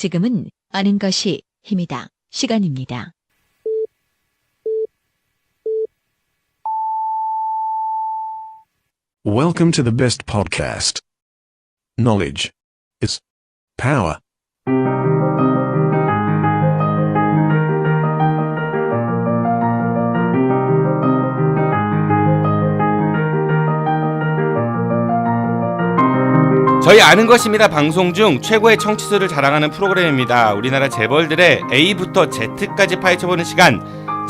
지금은 아는 것이 힘이다. 시간입니다. Welcome to the best podcast. Knowledge is power. 저희 아는 것입니다 방송 중 최고의 청취수를 자랑하는 프로그램입니다. 우리나라 재벌들의 A부터 Z까지 파헤쳐보는 시간.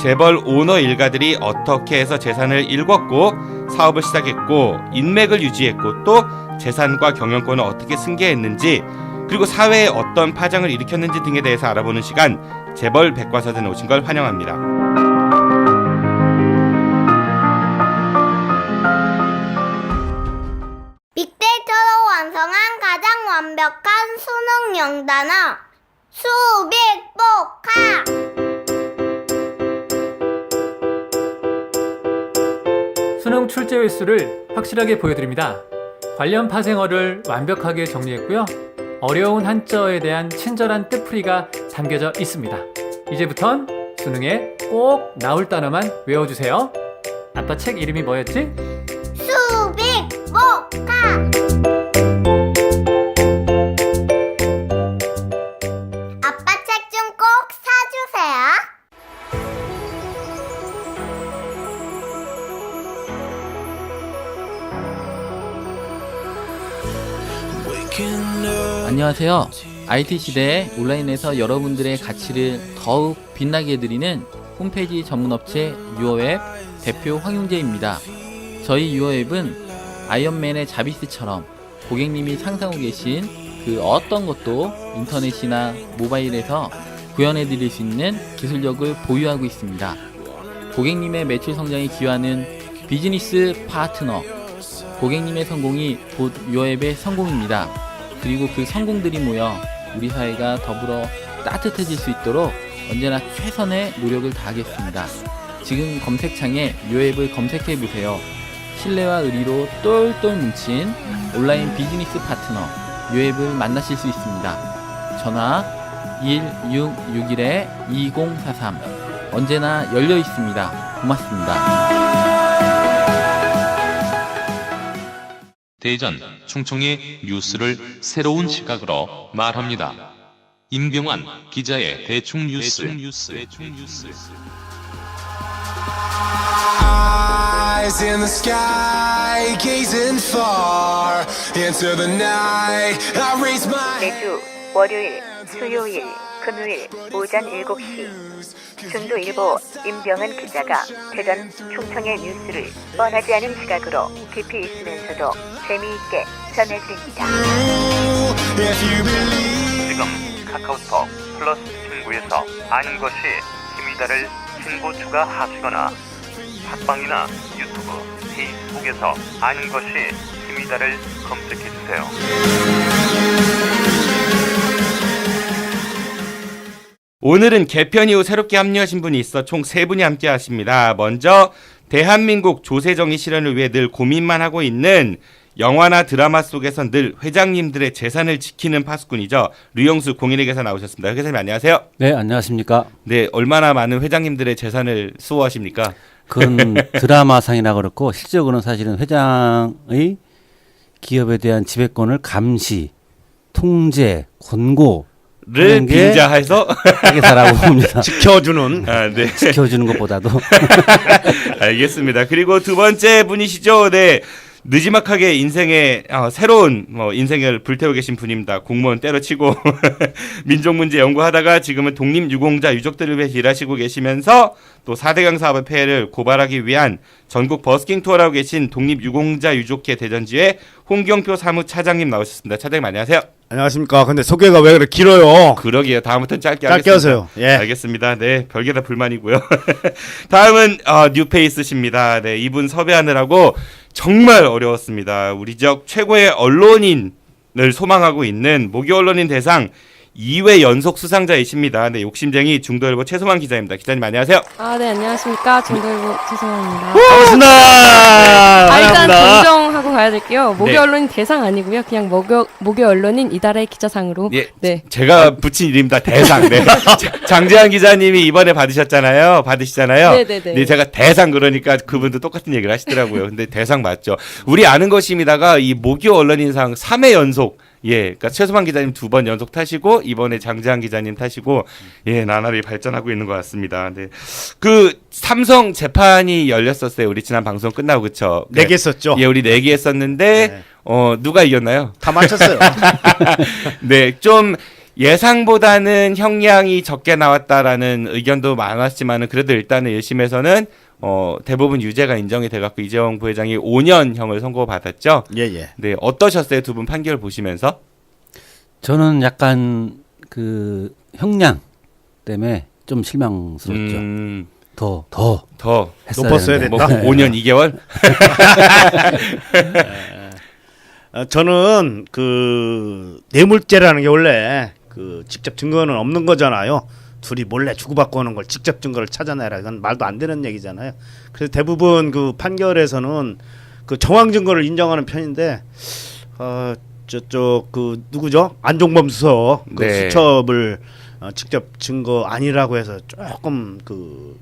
재벌 오너 일가들이 어떻게 해서 재산을 일궜고 사업을 시작했고 인맥을 유지했고 또 재산과 경영권을 어떻게 승계했는지 그리고 사회에 어떤 파장을 일으켰는지 등에 대해서 알아보는 시간. 재벌 백과사전에 오신 걸 환영합니다. 빅데이터로 완성한 가장 완벽한 수능 영단어 수빅복화. 수능 출제 횟수를 확실하게 보여드립니다. 관련 파생어를 완벽하게 정리했고요. 어려운 한자어에 대한 친절한 뜻풀이가 담겨져 있습니다. 이제부턴 수능에 꼭 나올 단어만 외워주세요. 아빠 책 이름이 뭐였지? 수빅복화. 아빠 책 좀 꼭 사주세요. 안녕하세요. IT 시대에 온라인에서 여러분들의 가치를 더욱 빛나게 해드리는 홈페이지 전문업체 유어웹 대표 황용재입니다. 저희 유어웹은 아이언맨의 자비스처럼 고객님이 상상하고 계신 그 어떤 것도 인터넷이나 모바일에서 구현해드릴 수 있는 기술력을 보유하고 있습니다. 고객님의 매출 성장에 기여하는 비즈니스 파트너, 고객님의 성공이 곧 유어앱의 성공입니다. 그리고 그 성공들이 모여 우리 사회가 더불어 따뜻해질 수 있도록 언제나 최선의 노력을 다하겠습니다. 지금 검색창에 유어앱을 검색해보세요. 신뢰와 의리로 똘똘 뭉친 온라인 비즈니스 파트너 유어앱을 만나실 수 있습니다. 전화 1661-2043 언제나 열려 있습니다. 고맙습니다. 대전, 충청의 뉴스를 새로운 시각으로 말합니다. 임병환 기자의 대충 뉴스. Eyes in the sky, gazing far into the night. I raise my 매주 월요일, 수요일, 금요일 오전 7시 중도일보 임병헌 기자가 대전, 충청의 뉴스를 뻔하지 않은 시각으로 깊이 있으면서도 재미있게 전해드립니다. 지금 카카오톡 플러스 친구에서 아는 것이 힘이다를 친구 추가하시거나 팟빵이나 유튜브, 페이스북에서 아는 것이 힘이다를 검색해주세요. 오늘은 개편 이후 새롭게 합류하신 분이 있어 총 3분이 함께 하십니다. 먼저 대한민국 조세정의 실현을 위해 늘 고민만 하고 있는 영화나 드라마 속에서 늘 회장님들의 재산을 지키는 파수꾼이죠. 류영수 공인회계사 나오셨습니다. 회장님 안녕하세요. 네, 안녕하십니까. 네, 얼마나 많은 회장님들의 재산을 수호하십니까? 그건 드라마상이라 그렇고 실질적으로는 사실은 회장의 기업에 대한 지배권을 감시, 통제, 권고 를 빙자해서 회계사라고 봅니다. 지켜주는 네. 지켜주는 것보다도 알겠습니다. 그리고 두 번째 분이시죠. 네. 느지막하게 인생에 새로운 인생을 불태우고 계신 분입니다. 공무원 때려치고 민족문제 연구하다가 지금은 독립유공자 유족들을 위해 일하시고 계시면서 또 4대강 사업의 폐해를 고발하기 위한 전국 버스킹 투어를 하고 계신 독립유공자 유족회 대전지회 홍경표 사무차장님 나오셨습니다. 차장님 안녕하세요. 안녕하십니까. 근데 소개가 왜 그렇게 길어요? 그러게요. 다음부터는 짧게 짧게 하겠습니다. 하세요. 예. 알겠습니다. 네, 별게 다 불만이고요. 다음은 뉴페이스십니다. 네, 이분 섭외하느라고 정말 어려웠습니다. 우리 지역 최고의 언론인을 소망하고 있는 모기 언론인 대상 2회 연속 수상자이십니다. 네, 욕심쟁이 중도일보 최소만 기자입니다. 기자님 안녕하세요. 네, 안녕하십니까. 중도일보 최소만입니다. 반갑습니다. 일단 정정하고 가야 될게요. 목요 네. 언론인 대상 아니고요. 그냥 목요 언론인 이달의 기자상으로. 예, 네. 제가 붙인 이름입니다. 대상. 네. 장재환 기자님이 이번에 받으시잖아요. 네네네. 네, 제가 대상 그러니까 그분도 똑같은 얘기를 하시더라고요. 근데 대상 맞죠. 우리 아는 것입니다가 이 목요 언론인상 3회 연속 그러니까 최소만 기자님 2번 연속 타시고 이번에 장재환 기자님 타시고 나날이 발전하고 있는 것 같습니다. 네. 그 삼성 재판이 열렸었어요. 우리 지난 방송 끝나고 그쵸? 4개 했었죠. 우리 4개 했었는데 누가 이겼나요? 다 맞췄어요. 네, 좀 예상보다는 형량이 적게 나왔다라는 의견도 많았지만은 그래도 일단은 1심에서는 대부분 유죄가 인정이 돼갖고 이재용 부회장이 5년형을 선고받았죠. 예. 네, 어떠셨어요? 두 분 판결 보시면서? 저는 약간 그 형량 때문에 좀 실망스럽죠. 더 높았어야 되는데. 됐다. 5년 2개월? 저는 그 뇌물죄라는 게 원래 그 직접 증거는 없는 거잖아요. 둘이 몰래 주고받고 오는 걸 직접 증거를 찾아내라, 이건 말도 안 되는 얘기잖아요. 그래서 대부분 그 판결에서는 그 정황 증거를 인정하는 편인데 저쪽 그 누구죠? 안종범 수석 그 네. 수첩을 직접 증거 아니라고 해서 조금 그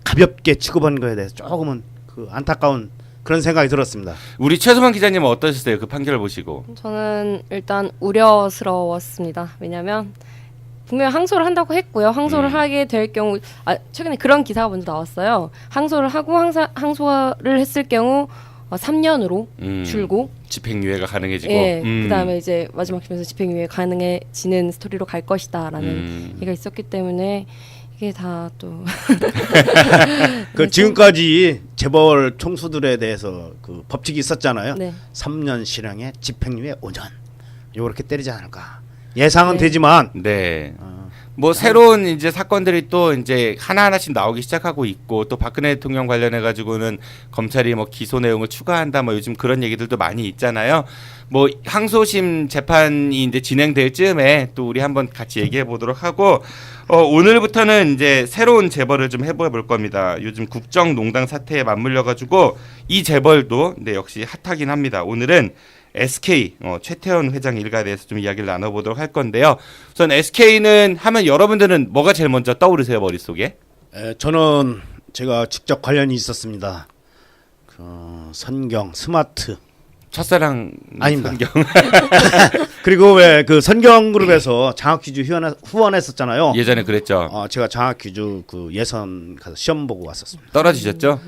가볍게 취급한 거에 대해서 조금은 그 안타까운 그런 생각이 들었습니다. 우리 최소만 기자님은 어떠셨어요? 그 판결을 보시고? 저는 일단 우려스러웠습니다. 왜냐하면 분명히 항소를 한다고 했고요. 항소를 하게 될 경우 최근에 그런 기사가 먼저 나왔어요. 항소를 하고 항소를 했을 경우 3년으로 줄고 집행유예가 가능해지고 그다음에 이제 마지막 심에서 집행유예 가능해지는 스토리로 갈 것이다라는 얘기가 있었기 때문에 이게 다 또 그 지금까지 재벌 총수들에 대해서 그 법칙이 있었잖아요. 네. 3년 실형에 집행유예 5년. 요렇게 때리지 않을까. 예상은 되지만 뭐 새로운 이제 사건들이 또 이제 하나하나씩 나오기 시작하고 있고 또 박근혜 대통령 관련해 가지고는 검찰이 뭐 기소 내용을 추가한다 뭐 요즘 그런 얘기들도 많이 있잖아요. 뭐 항소심 재판이 이제 진행될 즈음에 또 우리 한번 같이 얘기해 보도록 하고 오늘부터는 이제 새로운 재벌을 좀 해보아 볼 겁니다. 요즘 국정농단 사태에 맞물려 가지고 이 재벌도 역시 핫하긴 합니다. 오늘은 SK 최태원 회장 일가에 대해서 좀 이야기를 나눠보도록 할 건데요. 우선 SK는 하면 여러분들은 뭐가 제일 먼저 떠오르세요, 머릿속에? 저는 제가 직접 관련이 있었습니다. 선경 스마트 첫사랑 아닙니다. 선경. 그리고 왜 그 선경그룹에서 장학퀴즈 후원했었잖아요. 예전에 그랬죠. 제가 장학퀴즈 그 예선 가서 시험 보고 왔었습니다. 떨어지셨죠?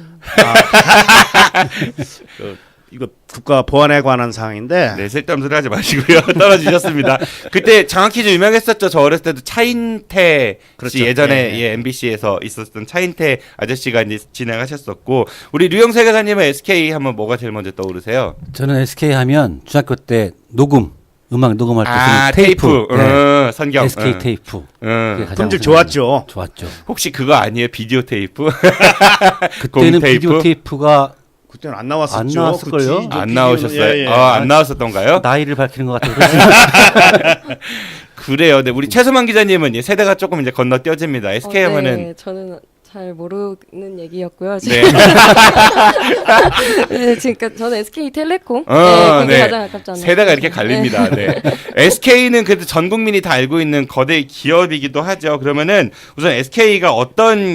이거 국가 보안에 관한 사항인데. 네, 쓸데없는 소리 하지 마시고요. 떨어지셨습니다. 그때 장학퀴즈 유명했었죠. 저 어렸을 때도 차인태 그렇죠. 씨 예전에 MBC에서 있었던 차인태 아저씨가 이제 진행하셨었고 우리 류영세 회장님은 SK 하면 뭐가 제일 먼저 떠오르세요? 저는 SK 하면 중학교 때 음악 녹음할 때 쓰는 테이프. 선경. SK 테이프. 품질 좋았죠. 혹시 그거 아니에요? 비디오 테이프? 그때는 비디오 테이프가 그때는 안 나왔었죠. 안 나왔을걸요? 안 나오셨어요? 안 나왔었던가요? 나이를 밝히는 것 같아요. 그래요. 네, 우리 최소만 기자님은 세대가 조금 이제 건너뛰어집니다. SK 하면은 저는 잘 모르는 얘기였고요. 네. 네, 그러니까 저는 SK텔레콤. 네. 가장 가깝지 않나요? 세대가 이렇게 갈립니다. 네. SK는 그래도 전 국민이 다 알고 있는 거대 기업이기도 하죠. 그러면은 우선 SK가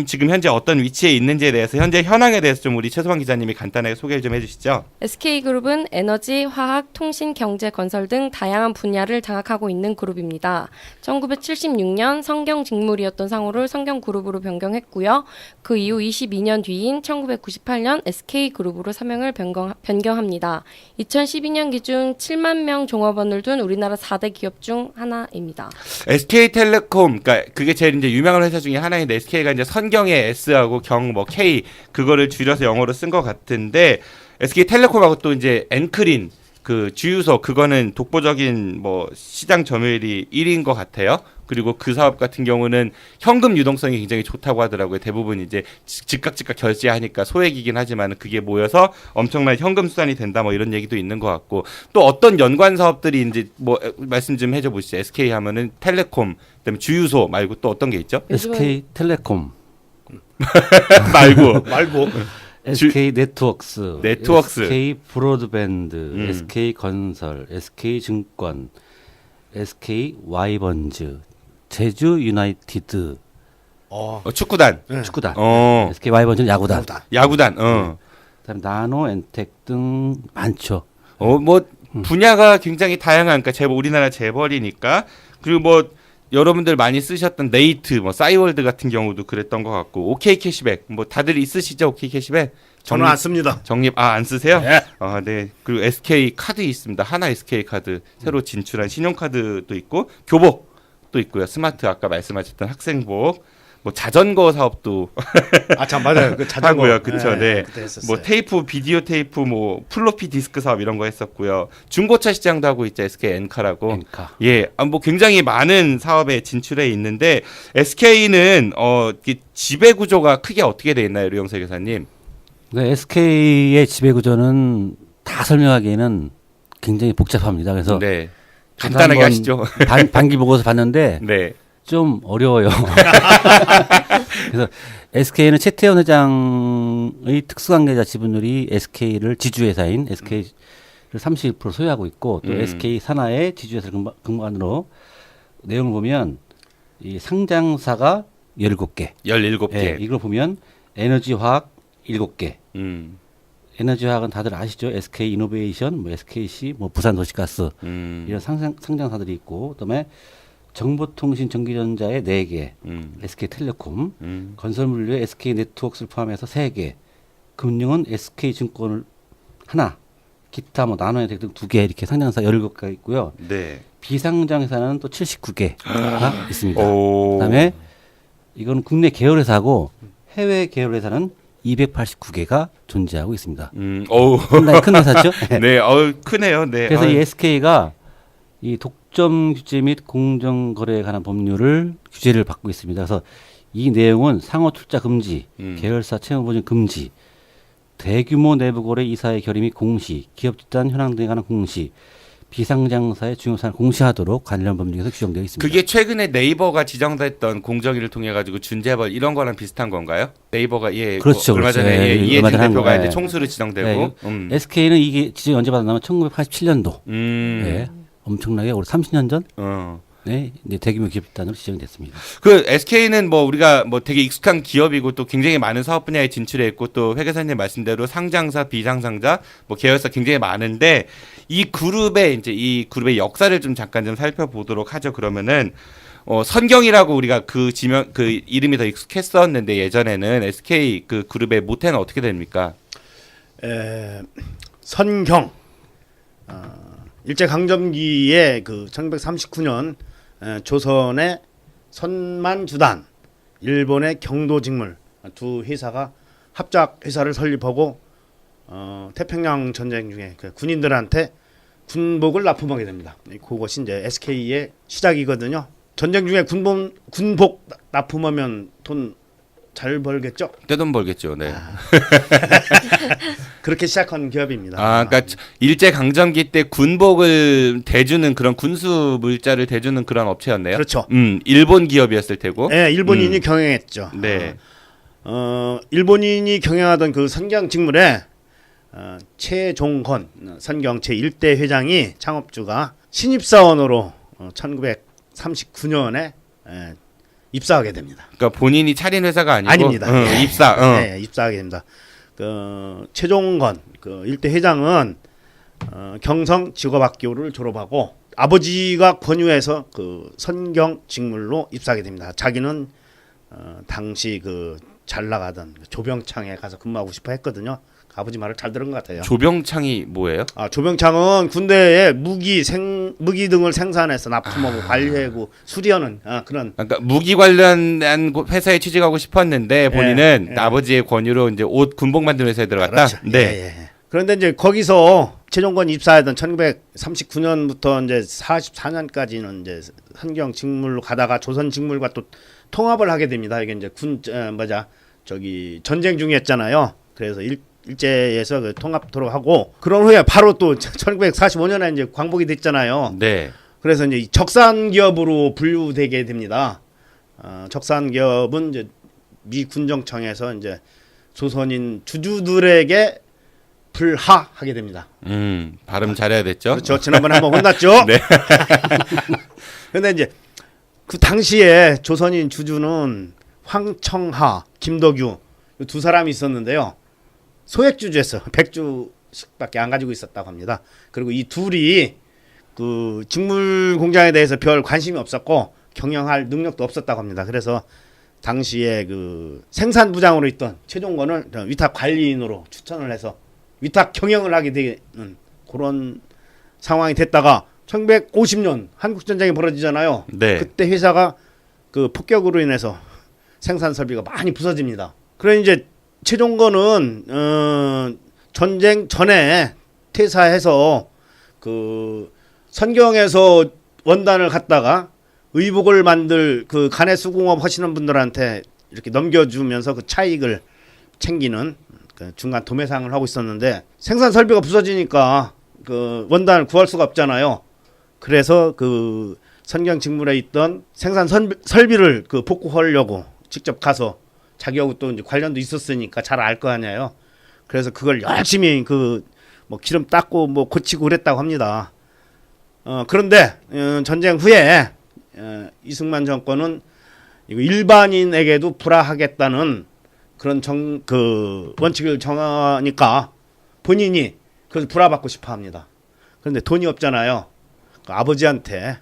지금 현재 어떤 위치에 있는지에 대해서 현재 현황에 대해서 좀 우리 최소만 기자님이 간단하게 소개를 좀 해주시죠. SK그룹은 에너지, 화학, 통신, 경제, 건설 등 다양한 분야를 장악하고 있는 그룹입니다. 1976년 성경 직물이었던 상호를 성경그룹으로 변경했고요. 그 이후 22년 뒤인 1998년 SK그룹으로 사명을 변경합니다. 2012년 기준 7만 명 종업원을 둔 우리나라 4대 기업 중 하나입니다. SK텔레콤, 그러니까 그게 제일 이제 유명한 회사 중에 하나인데 SK가 이제 선경의 S하고 경 뭐 K 그거를 줄여서 영어로 쓴 것 같은데 SK텔레콤하고 또 이제 엔크린 그 주유소 그거는 독보적인 뭐 시장 점유율이 1위인 것 같아요. 그리고 그 사업 같은 경우는 현금 유동성이 굉장히 좋다고 하더라고요. 대부분 이제 즉각 결제하니까 소액이긴 하지만 그게 모여서 엄청난 현금 수단이 된다 뭐 이런 얘기도 있는 것 같고 또 어떤 연관 사업들이 이제 뭐 말씀 좀 해줘 보시죠. SK 하면은 텔레콤, 그다음에 주유소 말고 또 어떤 게 있죠? SK 텔레콤 말고 SK 네트워크스, 네트워크스, SK 브로드밴드, SK 건설, SK 증권, SK 와이번즈, 제주 유나이티드. 축구단. 축구단. SK 와이번즈는 야구단. 야구단. 그다음에 나노 엔텍 등 많죠. 뭐 분야가 굉장히 다양한 그러니까 우리나라 재벌이니까 그리고 뭐 여러분들 많이 쓰셨던 네이트, 뭐 싸이월드 같은 경우도 그랬던 것 같고 OK 캐시백 뭐 다들 있으시죠? OK 캐시백? 저는 안 씁니다. 적립 안 쓰세요? 네. 네. 그리고 SK 카드 있습니다. 하나 SK 카드 새로 진출한 신용카드도 있고 교복도 있고요. 스마트 아까 말씀하셨던 학생복, 뭐 자전거 사업도 참 맞아요. 그 자전거 하고요. 그렇죠. 네. 그때 했었어요. 뭐 테이프, 비디오 테이프, 뭐 플로피 디스크 사업 이런 거 했었고요. 중고차 시장도 하고 있죠. SK 엔카라고. 엔카. 예, 뭐 굉장히 많은 사업에 진출해 있는데 SK는 지배 구조가 크게 어떻게 돼 있나요, 류영석 교사님? SK의 지배 구조는 다 설명하기에는 굉장히 복잡합니다. 그래서 네. 간단하게 하시죠. 반기 보고서 봤는데 네. 좀 어려워요. 그래서 SK는 최태원 회장의 특수관계자 지분율이 SK를 지주회사인 SK를 31% 소유하고 있고 또 SK 산하의 지주회사를 근간으로 내용을 보면 이 상장사가 17개. 17개. 네, 이걸 보면 에너지화학 7개. 에너지화학은 다들 아시죠? SK 이노베이션, 뭐 SKC, 뭐 부산도시가스 이런 상장사들이 있고 그다음에 정보통신 전기전자의 4개, SK텔레콤, 건설물류의 SK네트워크스를 포함해서 3개, 금융은 SK증권을 하나, 기타 뭐 나노엔텍 등 2개 이렇게 상장사 17개가 있고요. 네. 비상장 회사는 또 79개가 있습니다. 그다음에 이건 국내 계열회사고 해외 계열회사는 289개가 존재하고 있습니다. 상당히 큰 회사죠. 네, 크네요. 네. 그래서 이 SK가 이 독점 규제 및 공정거래에 관한 법률을 규제를 받고 있습니다. 그래서 이 내용은 상호 출자 금지, 계열사 채무 보증 금지, 대규모 내부 거래 이사의 결의 및 공시, 기업 집단 현황 등에 관한 공시, 비상장사의 중요 사항을 공시하도록 관련 법률에서 규정되어 있습니다. 그게 최근에 네이버가 지정됐던 공정위를 통해 가지고 준재벌 이런 거랑 비슷한 건가요? 네이버가 그렇죠, 얼마 그렇죠. 전에 이해준 대표가 이제 네. 총수로 지정되고 SK는 이게 지정이 언제 받았냐면 1987년도. 네. 엄청나게 올해 30년 전. 네, 이제 대규모 기업 집단으로 지정이 됐습니다. 그 SK는 뭐 우리가 뭐 되게 익숙한 기업이고 또 굉장히 많은 사업 분야에 진출해 있고 또 회 교사님 말씀대로 상장사, 비상상자, 뭐 계열사 굉장히 많은데 이 그룹의 역사를 좀 잠깐 좀 살펴보도록 하죠. 그러면은 선경이라고 우리가 그 이름이 더 익숙했었는데 예전에는 SK 그 그룹의 모태는 어떻게 됩니까? 선경 일제강점기에 그 1939년 조선의 선만주단, 일본의 경도직물 두 회사가 합작 회사를 설립하고 태평양 전쟁 중에 그 군인들한테 군복을 납품하게 됩니다. 그것이 이제 SK의 시작이거든요. 전쟁 중에 군복 납품하면 돈 잘 벌겠죠? 떼돈 벌겠죠. 네. 그렇게 시작한 기업입니다. 그러니까 일제 강점기 때 군복을 대주는 그런 군수 물자를 대주는 그런 업체였네요. 그렇죠. 일본 기업이었을 테고. 네, 일본인이 경영했죠. 네. 일본인이 경영하던 그 선경 직물에 최종헌 선경 제1대 회장이 창업주가 신입사원으로 1939년에 입사하게 됩니다. 그러니까 본인이 차린 회사가 아니고 아닙니다. 입사. 네, 입사하게 됩니다. 그 최종건 그 일대 회장은 경성 직업학교를 졸업하고 아버지가 권유해서 그 선경 직물로 입사하게 됩니다. 자기는 당시 그 잘 나가던 조병창에 가서 근무하고 싶어 했거든요. 아버지 말을 잘 들은 것 같아요. 조병창이 뭐예요? 조병창은 군대에 무기 등을 생산해서 납품하고 관리하고 수리하는 그런. 그러니까 무기 관련한 회사에 취직하고 싶었는데 본인은 아버지의 권유로 이제 옷 군복 만드는 회사에 들어갔다. 그렇죠. 네. 그런데 이제 거기서 최종건이 입사하던 1939년부터 이제 44년까지는 이제 선경 직물로 가다가 조선 직물과 또 통합을 하게 됩니다. 이게 이제 전쟁 중이었잖아요. 그래서 일제에서 그 통합토록 하고 그런 후에 바로 또 1945년에 이제 광복이 됐잖아요. 네. 그래서 이제 적산 기업으로 분류되게 됩니다. 적산 기업은 이제 미 군정청에서 이제 조선인 주주들에게 불하하게 됩니다. 발음 잘해야 됐죠? 그렇죠. 지난번에 한번 혼났죠. 네. 근데 이제 그 당시에 조선인 주주는 황청하, 김덕유 두 사람이 있었는데요. 소액주주였어요. 100주씩밖에 안 가지고 있었다고 합니다. 그리고 이 둘이 그 직물 공장에 대해서 별 관심이 없었고 경영할 능력도 없었다고 합니다. 그래서 당시에 그 생산부장으로 있던 최종건을 위탁 관리인으로 추천을 해서 위탁 경영을 하게 되는 그런 상황이 됐다가 1950년 한국전쟁이 벌어지잖아요. 네. 그때 회사가 그 폭격으로 인해서 생산 설비가 많이 부서집니다. 그래 이제 최종건은 전쟁 전에 퇴사해서 그 선경에서 원단을 갖다가 의복을 만들 그 간의 수공업 하시는 분들한테 이렇게 넘겨주면서 그 차익을 챙기는 그 중간 도매상을 하고 있었는데 생산 설비가 부서지니까 그 원단을 구할 수가 없잖아요. 그래서 그 선경 직물에 있던 생산 설비를 그 복구하려고 직접 가서 자기하고 또 이제 관련도 있었으니까 잘 알 거 아니에요. 그래서 그걸 열심히 그 뭐 기름 닦고 뭐 고치고 그랬다고 합니다. 그런데 전쟁 후에 이승만 정권은 이거 일반인에게도 불화하겠다는 그런 그 원칙을 정하니까 본인이 그래서 불화받고 싶어합니다. 그런데 돈이 없잖아요. 그 아버지한테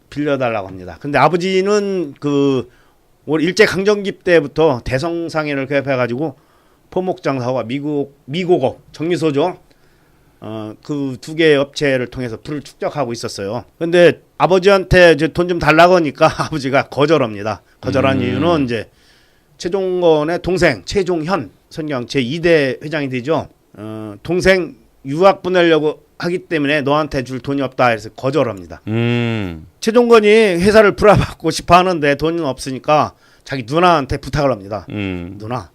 빌려달라고 합니다. 근데 아버지는 그 일제 강점기 때부터 대성상해를 개입해가지고 포목장사와 미고업 정미소죠. 그 두 개의 업체를 통해서 불을 축적하고 있었어요. 근데 아버지한테 이제 돈 좀 달라고 하니까 아버지가 거절합니다. 거절한 이유는 이제 최종건의 동생 최종현 선경 제2대 회장이 되죠. 동생 유학 보내려고 하기 때문에 너한테 줄 돈이 없다 해서 거절합니다. 최종건이 회사를 불화받고 싶어 하는데 돈은 없으니까 자기 누나한테 부탁을 합니다. 누나,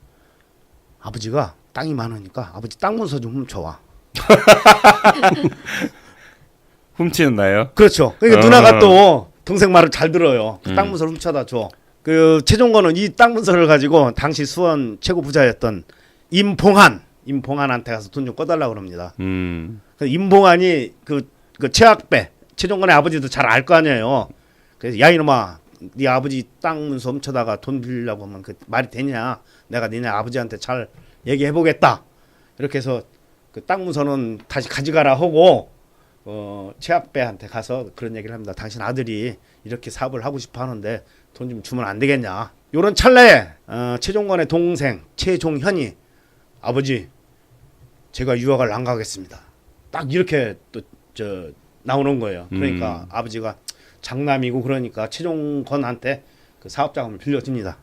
아버지가 땅이 많으니까 아버지 땅 문서 좀 훔쳐와. 훔치나요? 그렇죠. 그러니까 누나가 또 동생 말을 잘 들어요. 그 땅 문서를 훔쳐다 줘. 그 최종건은 이 땅 문서를 가지고 당시 수원 최고 부자였던 임봉한한테 가서 돈 좀 꺼달라고 그럽니다. 임봉한이 그 최악배 최종건의 아버지도 잘 알 거 아니에요. 그래서 야 이놈아, 네 아버지 땅 문서 훔쳐다가 돈 빌리려고 하면 그 말이 되냐? 내가 니네 아버지한테 잘 얘기해 보겠다. 이렇게 해서 그 땅 문서는 다시 가져가라 하고 최악배한테 가서 그런 얘기를 합니다. 당신 아들이 이렇게 사업을 하고 싶어 하는데 돈 좀 주면 안 되겠냐? 요런 찰나에 최종건의 동생 최종현이 아버지 제가 유학을 안 가겠습니다. 딱 이렇게 또 나오는 거예요. 그러니까 아버지가 장남이고 그러니까 최종건한테 그 사업 자금을 빌려줍니다.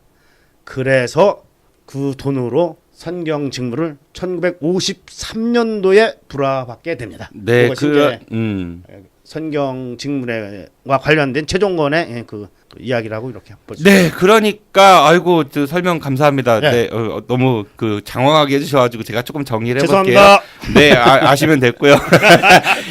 그래서 그 돈으로 선경 직물을 1953년도에 불화받게 됩니다. 네, 선경 직물과 관련된 최종건의 그 이야기라고 이렇게 보죠. 네, 그러니까 아이고 설명 감사합니다. 네, 너무 그 장황하게 해주셔가지고 제가 조금 정리를 해볼게요. 죄송합니다. 네, 아시면 됐고요.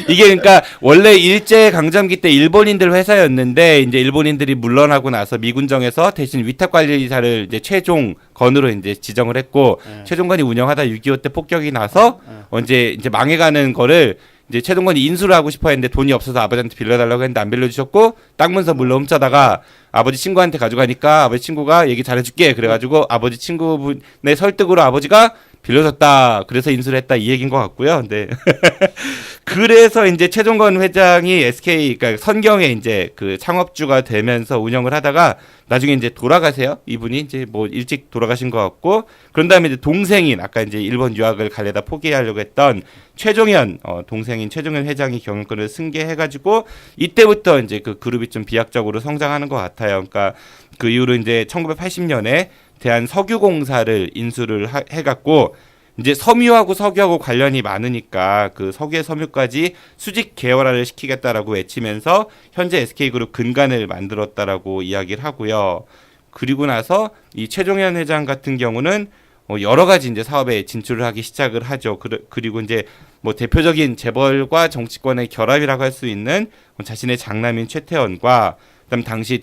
이게 그러니까 원래 일제 강점기 때 일본인들 회사였는데 이제 일본인들이 물러나고 나서 미군정에서 대신 위탁관리사를 이제 최종건으로 이제 지정을 했고 최종건이 운영하다 6.25 때 폭격이 나서 이제 망해가는 거를 이제 최종건이 인수를 하고 싶어 했는데 돈이 없어서 아버지한테 빌려달라고 했는데 안 빌려주셨고 땅 문서 물러 훔쳐다가 아버지 친구한테 가져가니까 아버지 친구가 얘기 잘해줄게 그래가지고 아버지 친구분의 설득으로 아버지가 빌려줬다 그래서 인수를 했다 이 얘기인 것 같고요. 네. 그래서 이제 최종건 회장이 SK 그러니까 선경에 이제 그 창업주가 되면서 운영을 하다가 나중에 이제 돌아가세요. 이분이 이제 뭐 일찍 돌아가신 것 같고 그런 다음에 이제 동생인 아까 이제 일본 유학을 가려다 포기하려고 했던 최종현 동생인 최종현 회장이 경영권을 승계해가지고 이때부터 이제 그 그룹이 좀 비약적으로 성장하는 것 같아요. 그러니까 그 이후로 이제 1980년에 대한석유공사를 인수를 해갖고 이제 섬유하고 석유하고 관련이 많으니까 그 석유의 섬유까지 수직 계열화를 시키겠다라고 외치면서 현재 SK그룹 근간을 만들었다라고 이야기를 하고요. 그리고 나서 이 최종현 회장 같은 경우는 여러 가지 이제 사업에 진출을 하기 시작을 하죠. 그리고 이제 뭐 대표적인 재벌과 정치권의 결합이라고 할 수 있는 자신의 장남인 최태원과 그다음 당시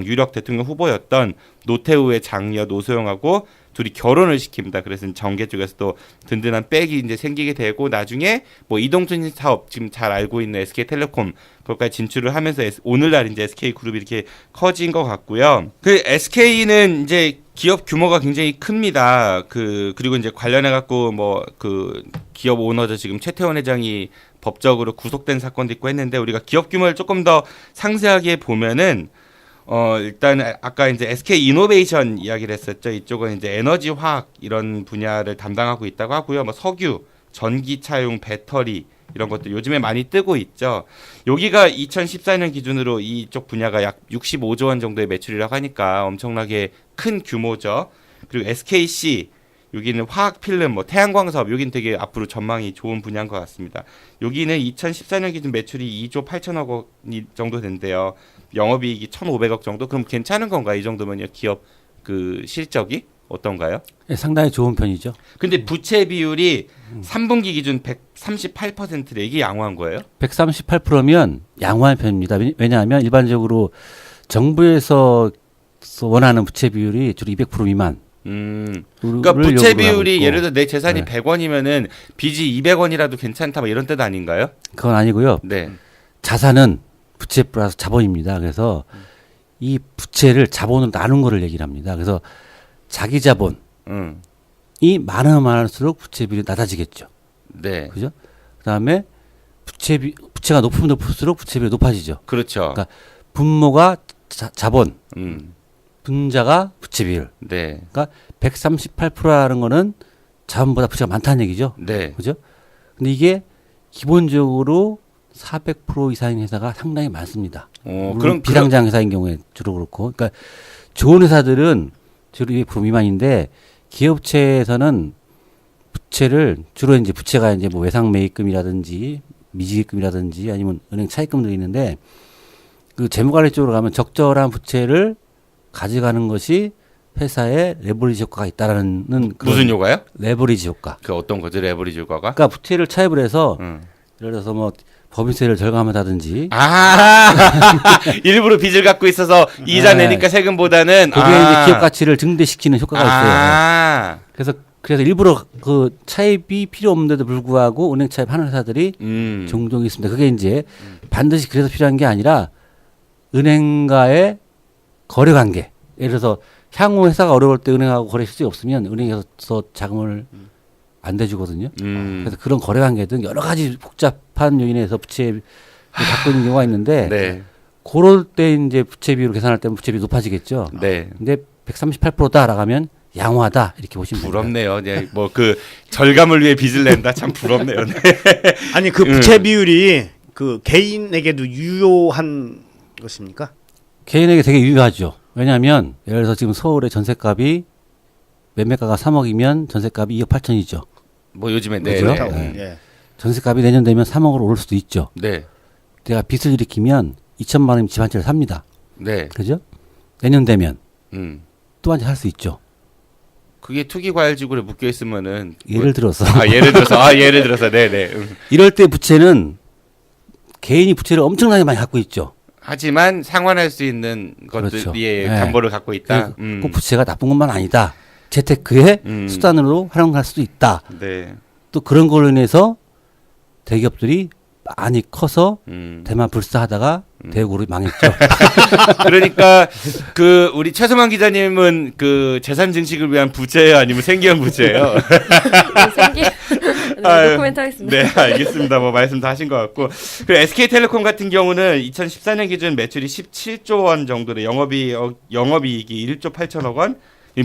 유력 대통령 후보였던 노태우의 장녀 노소영하고 둘이 결혼을 시킵니다. 그래서 정계 쪽에서도 든든한 백이 이제 생기게 되고 나중에 뭐 이동통신 사업 지금 잘 알고 있는 SK텔레콤 그것까지 진출을 하면서 오늘날 이제 SK그룹이 이렇게 커진 것 같고요. 그 SK는 이제 기업 규모가 굉장히 큽니다. 그리고 이제 관련해 갖고 뭐 그 기업 오너죠. 지금 최태원 회장이 법적으로 구속된 사건도 있고 했는데 우리가 기업 규모를 조금 더 상세하게 보면은 일단 아까 이제 SK 이노베이션 이야기를 했었죠. 이쪽은 이제 에너지 화학 이런 분야를 담당하고 있다고 하고요. 뭐 석유, 전기차용 배터리 이런 것도 요즘에 많이 뜨고 있죠. 여기가 2014년 기준으로 이쪽 분야가 약 65조 원 정도의 매출이라고 하니까 엄청나게 큰 규모죠. 그리고 SKC 여기는 화학 필름, 뭐 태양광 사업, 여기는 되게 앞으로 전망이 좋은 분야인 것 같습니다. 여기는 2014년 기준 매출이 2조 8천억 원 정도 된대요. 영업이익이 1,500억 정도? 그럼 괜찮은 건가요? 이 정도면요. 기업 그 실적이 어떤가요? 네, 상당히 좋은 편이죠. 근데 부채 비율이 3분기 기준 138%래. 이게 양호한 거예요? 138%면 양호한 편입니다. 왜냐하면 일반적으로 정부에서 원하는 부채 비율이 주로 200% 미만. 그러니까 부채 비율이 예를 들어 내 재산이 100원이면은 빚이 200원이라도 괜찮다 뭐 이런 뜻 아닌가요? 그건 아니고요. 네. 자산은 부채 플러스 자본입니다. 그래서 이 부채를 자본으로 나눈 거를 얘기를 합니다. 그래서 자기 자본이 많으면 많을수록 부채 비율이 낮아지겠죠. 네. 그죠? 그다음에 부채가 높으면 높을수록 부채 비율이 높아지죠. 그렇죠. 그러니까 분모가 자본, 분자가 부채 비율. 네. 그러니까 138%라는 거는 자본보다 부채가 많다는 얘기죠. 네. 그죠? 근데 이게 기본적으로 400% 이상인 회사가 상당히 많습니다. 그럼 비상장 회사인 경우에 주로 그렇고, 그러니까 좋은 회사들은 주로 200% 미만인데 기업체에서는 부채를 주로 이제 부채가 이제 뭐 외상 매입금이라든지 미지급금이라든지 아니면 은행 차입금도 있는데 그 재무관리 쪽으로 가면 적절한 부채를 가져가는 것이 회사의 레버리지 효과가 있다라는 무슨 효과요? 레버리지 효과. 그 어떤 거죠? 레버리지 효과가? 그러니까 부채를 차입을 해서 예를 들어서 뭐 법인세를 절감하다든지. 일부러 빚을 갖고 있어서 이자 내니까 세금보다는 그게 이제 기업 가치를 증대시키는 효과가 있어요. 그래서 일부러 그 차입이 필요 없는데도 불구하고 은행 차입하는 회사들이 종종 있습니다. 그게 이제 반드시 그래서 필요한 게 아니라 은행과의 거래 관계. 예를 들어서 향후 회사가 어려울 때 은행하고 거래 실적이 없으면 은행에서 자금을 안 대주거든요. 그래서 그런 거래 관계 등 여러 가지 복잡한 요인에서 부채를 갖고 있는 경우가 있는데 네. 그럴 때 이제 부채 비율을 계산할 때는 부채 비율이 높아지겠죠. 네. 근데 138%다 라가면 양호하다 이렇게 보시면 부럽네요. 네. 뭐 그 절감을 위해 빚을 낸다 참 부럽네요. 네. 아니 그 부채 비율이 그 개인에게도 유효한 것입니까? 개인에게 되게 유효하죠. 왜냐하면 예를 들어서 지금 서울의 전셋값이 매매가가 3억이면 전셋값이 2억 8천이죠. 뭐 요즘에 네. 그렇죠? 네. 전셋값이 내년 되면 3억으로 오를 수도 있죠. 네. 내가 빚을 일으키면 2천만 원이면 집 한 채를 삽니다. 네. 그죠? 내년 되면 또 한 채 살 수 있죠. 그게 투기과열지구에 묶여 있으면은 예를 들어서 예를 들어서 네네. 이럴 때 부채는 개인이 부채를 엄청나게 많이 갖고 있죠. 하지만 상환할 수 있는 것들의 그렇죠. 담보를 갖고 있다. 꼭 부채가 나쁜 것만 아니다. 재테크의 수단으로 활용할 수도 있다. 네. 또 그런 걸로 인해서 대기업들이 많이 커서 대만 불사하다가 대구로 망했죠. 그러니까 그 우리 최소만 기자님은 그 재산 증식을 위한 부채예요, 아니면 생계형 부채예요? 노코멘트 하겠습니다. 네, 알겠습니다. 뭐 말씀 다 하신 것 같고. 그 SK텔레콤 같은 경우는 2014년 기준 매출이 17조 원 정도로 영업이익이 1조 8천억 원.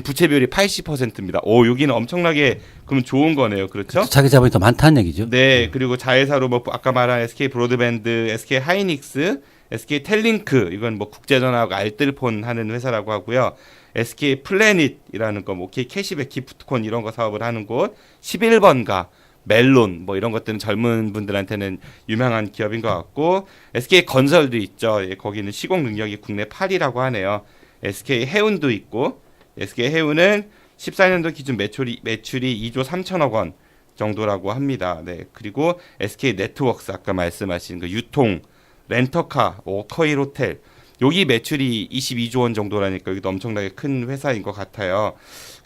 부채 비율이 80%입니다. 오, 여기는 엄청나게 그러면 좋은 거네요. 그렇죠? 자기 자본이 더 많다는 얘기죠. 네. 그리고 자회사로 뭐 아까 말한 SK 브로드밴드, SK 하이닉스, SK 텔링크 이건 뭐 국제전화하고 알뜰폰 하는 회사라고 하고요. SK 플래닛이라는 거, 뭐 OK 캐시백 기프트콘 이런 거 사업을 하는 곳, 11번가, 멜론 뭐 이런 것들은 젊은 분들한테는 유명한 기업인 것 같고, SK 건설도 있죠. 예, 거기는 시공 능력이 국내 8위라고 하네요. SK 해운도 있고, SK 해운은 14년도 기준 매출이 2조 3천억 원 정도라고 합니다. 네, 그리고 SK 네트워크스 아까 말씀하신 그 유통, 렌터카, 워커힐 호텔 여기 매출이 22조 원 정도라니까 여기도 엄청나게 큰 회사인 것 같아요.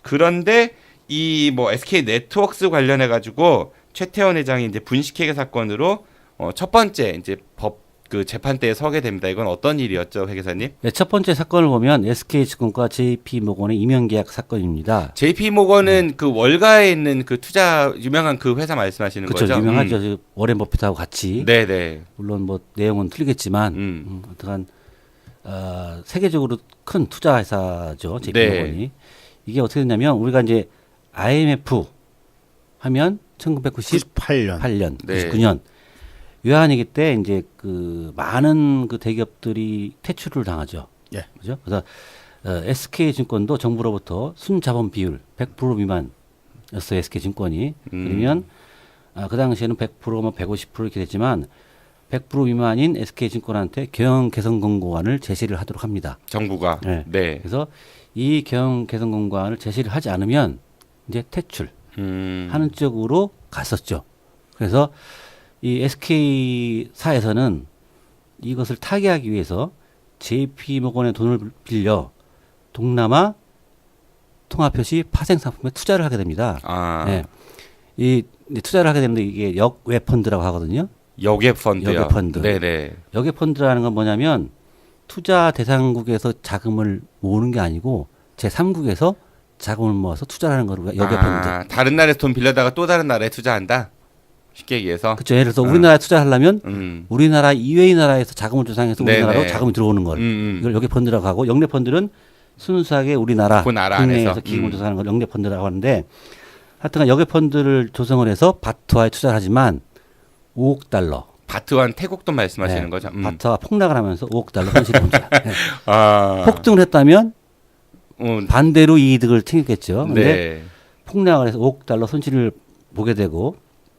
그런데 이 뭐 SK 네트워크스 관련해 가지고 최태원 회장이 이제 분식회계 사건으로 첫 번째 이제 법 그 재판대에 서게 됩니다. 이건 어떤 일이었죠, 회계사님? 네, 첫 번째 사건을 보면 SK증권과 JP모건의 임용계약 사건입니다. JP모건은 그 월가에 있는 그 투자 유명한 그 회사 말씀하시는 그쵸, 거죠? 유명하죠. 워렌 버핏하고 같이. 네네. 물론 뭐 내용은 틀리겠지만 어떠한 세계적으로 큰 투자 회사죠. JP모건이. 네. 이게 어떻게 됐냐면 우리가 이제 IMF 하면 1998년, 네. 99년 외환위기 때 이제 그 많은 그 대기업들이 퇴출을 당하죠. 예. 그죠? 그래서 SK증권도 정부로부터 순자본 비율 100% 미만이었어요. SK증권이. 그러면 그 당시에는 100%뭐 150% 이렇게 됐지만 100% 미만인 SK증권한테 경영 개선 공고안을 제시를 하도록 합니다. 정부가. 네. 네. 그래서 이 경영 개선 공고안을 제시를 하지 않으면 이제 퇴출 하는 쪽으로 갔었죠. 그래서 이 SK사에서는 이것을 타개하기 위해서 JP모건의 돈을 빌려 동남아 통합표시 파생상품에 투자를 하게 됩니다. 아. 네. 이 투자를 하게 되는데 이게 역외펀드라고 하거든요. 역외펀드요. 역외펀드. 네네. 역외펀드라는 건 뭐냐면 투자 대상국에서 자금을 모으는 게 아니고 제3국에서 자금을 모아서 투자를 하는 거를 역외펀드. 아, 다른 나라에서 돈 빌려다가 또 다른 나라에 투자한다? 쉽게 얘기해서. 그렇죠. 예를 들어서 우리나라에 투자하려면 우리나라 이외의 나라에서 자금을 조성해서 우리나라로 자금이 들어오는 걸 이걸 역외펀드라고 하고, 역내펀드는 순수하게 우리나라 그 나라 국내에서 안에서. 기금을 조성하는 걸 역내펀드라고 하는데, 하여튼 역외펀드를 조성을 해서 바트와에 투자를 하지만 5억 달러. 바트와는 태국 돈 말씀하시는 네. 거죠? 바트와 폭락을 하면서 5억 달러 손실을 봅니다. 네. 아. 폭등을 했다면 반대로 이득을 챙겼겠죠. 근데 네. 폭락을 해서 5억 달러 손실을 보게 되고,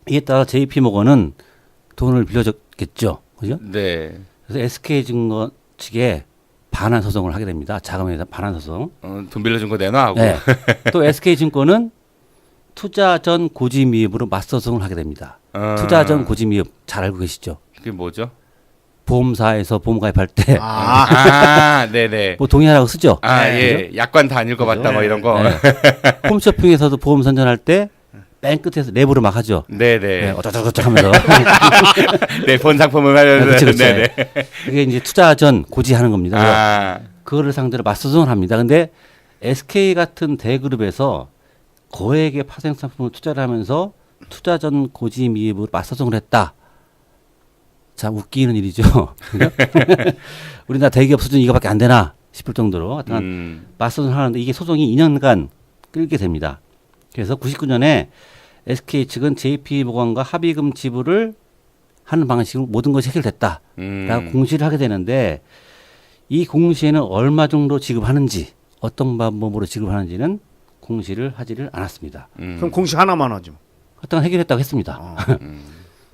이에 따라 JP모건은 돈을 빌려줬겠죠. 그죠? 네. 그래서 SK증권 측에 반환 소송을 하게 됩니다. 자금에 대한 반환 소송. 돈 빌려준 거 내놔 하고. 네. 또 SK증권은 투자 전 고지 미흡으로 맞소송을 하게 됩니다. 투자 전 고지 미흡 잘 알고 계시죠? 그게 뭐죠? 보험사에서 보험 가입할 때 네네. 뭐 동의하라고 쓰죠. 아, 예. 그죠? 약관 다 안 읽어봤다, 뭐 이런 거. 네. 홈쇼핑에서도 보험 선전할 때 맨 끝에서 랩으로 막 하죠. 네네. 네, 어쩌고저쩌고 하면서. 네, 본 상품을 하려면. 그렇죠, 그렇죠. 네네. 이게 이제 투자 전 고지하는 겁니다. 아. 그거를 상대로 맞소송을 합니다. 근데 SK 같은 대그룹에서 거액의 파생 상품을 투자를 하면서 투자 전 고지 미입으로 맞소송을 했다. 참 웃기는 일이죠. 우리나라 대기업 수준 이거밖에 안 되나 싶을 정도로 맞소송을 하는데, 이게 소송이 2년간 끌게 됩니다. 그래서 99년에 SK 측은 JP모건과 합의금 지불을 하는 방식으로 모든 것이 해결됐다라고 공시를 하게 되는데, 이 공시에는 얼마 정도 지급하는지, 어떤 방법으로 지급하는지는 공시를 하지를 않았습니다. 그럼 공시 하나만 하죠. 하여튼 해결했다고 했습니다.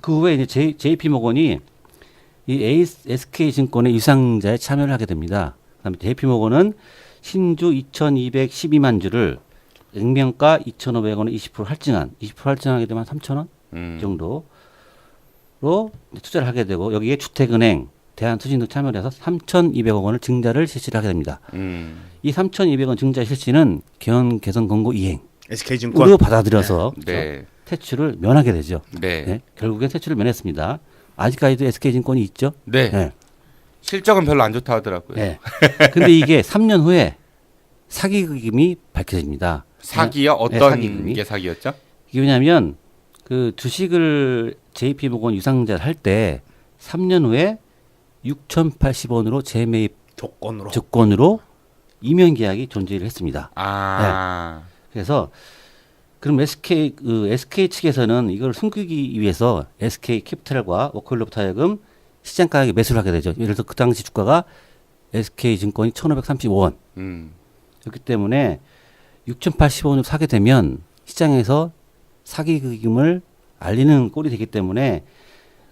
그 후에 이제 JP모건이 이 SK증권의 유상자에 참여를 하게 됩니다. 그다음에 JP모건은 신주 2,212만 주를 액면가 2,500원에 20% 할증하게 되면 3,000원 정도로 투자를 하게 되고, 여기에 주택은행, 대한투신 등 참여를 해서 3,200억 원을 증자를 실시를 하게 됩니다. 이 3,200원 증자 실시는 경영 개선 권고 이행 SK증권 받아들여서 네. 퇴출을 면하게 되죠. 네. 네. 결국엔 퇴출을 면했습니다. 아직까지도 SK증권이 있죠. 네. 네. 실적은 별로 안 좋다 하더라고요. 네. 근데 이게 3년 후에 사기금이 밝혀집니다. 사기요? 어떤 사기금이. 게 사기였죠? 이게 왜냐하면 그 주식을 JP모건 유상자를 할 때 3년 후에 6,080원으로 재매입 조건으로 이면 계약이 존재를 했습니다. 네. 그래서 그럼 SK 측에서는 이걸 숨기기 위해서 SK 캐피탈과 워커힐로부터 하여금 시장 가격에 매수를 하게 되죠. 예를 들어서 그 당시 주가가 SK증권이 1,535원. 그렇기 때문에 6,085원을 사게 되면 시장에서 사기금을 알리는 꼴이 되기 때문에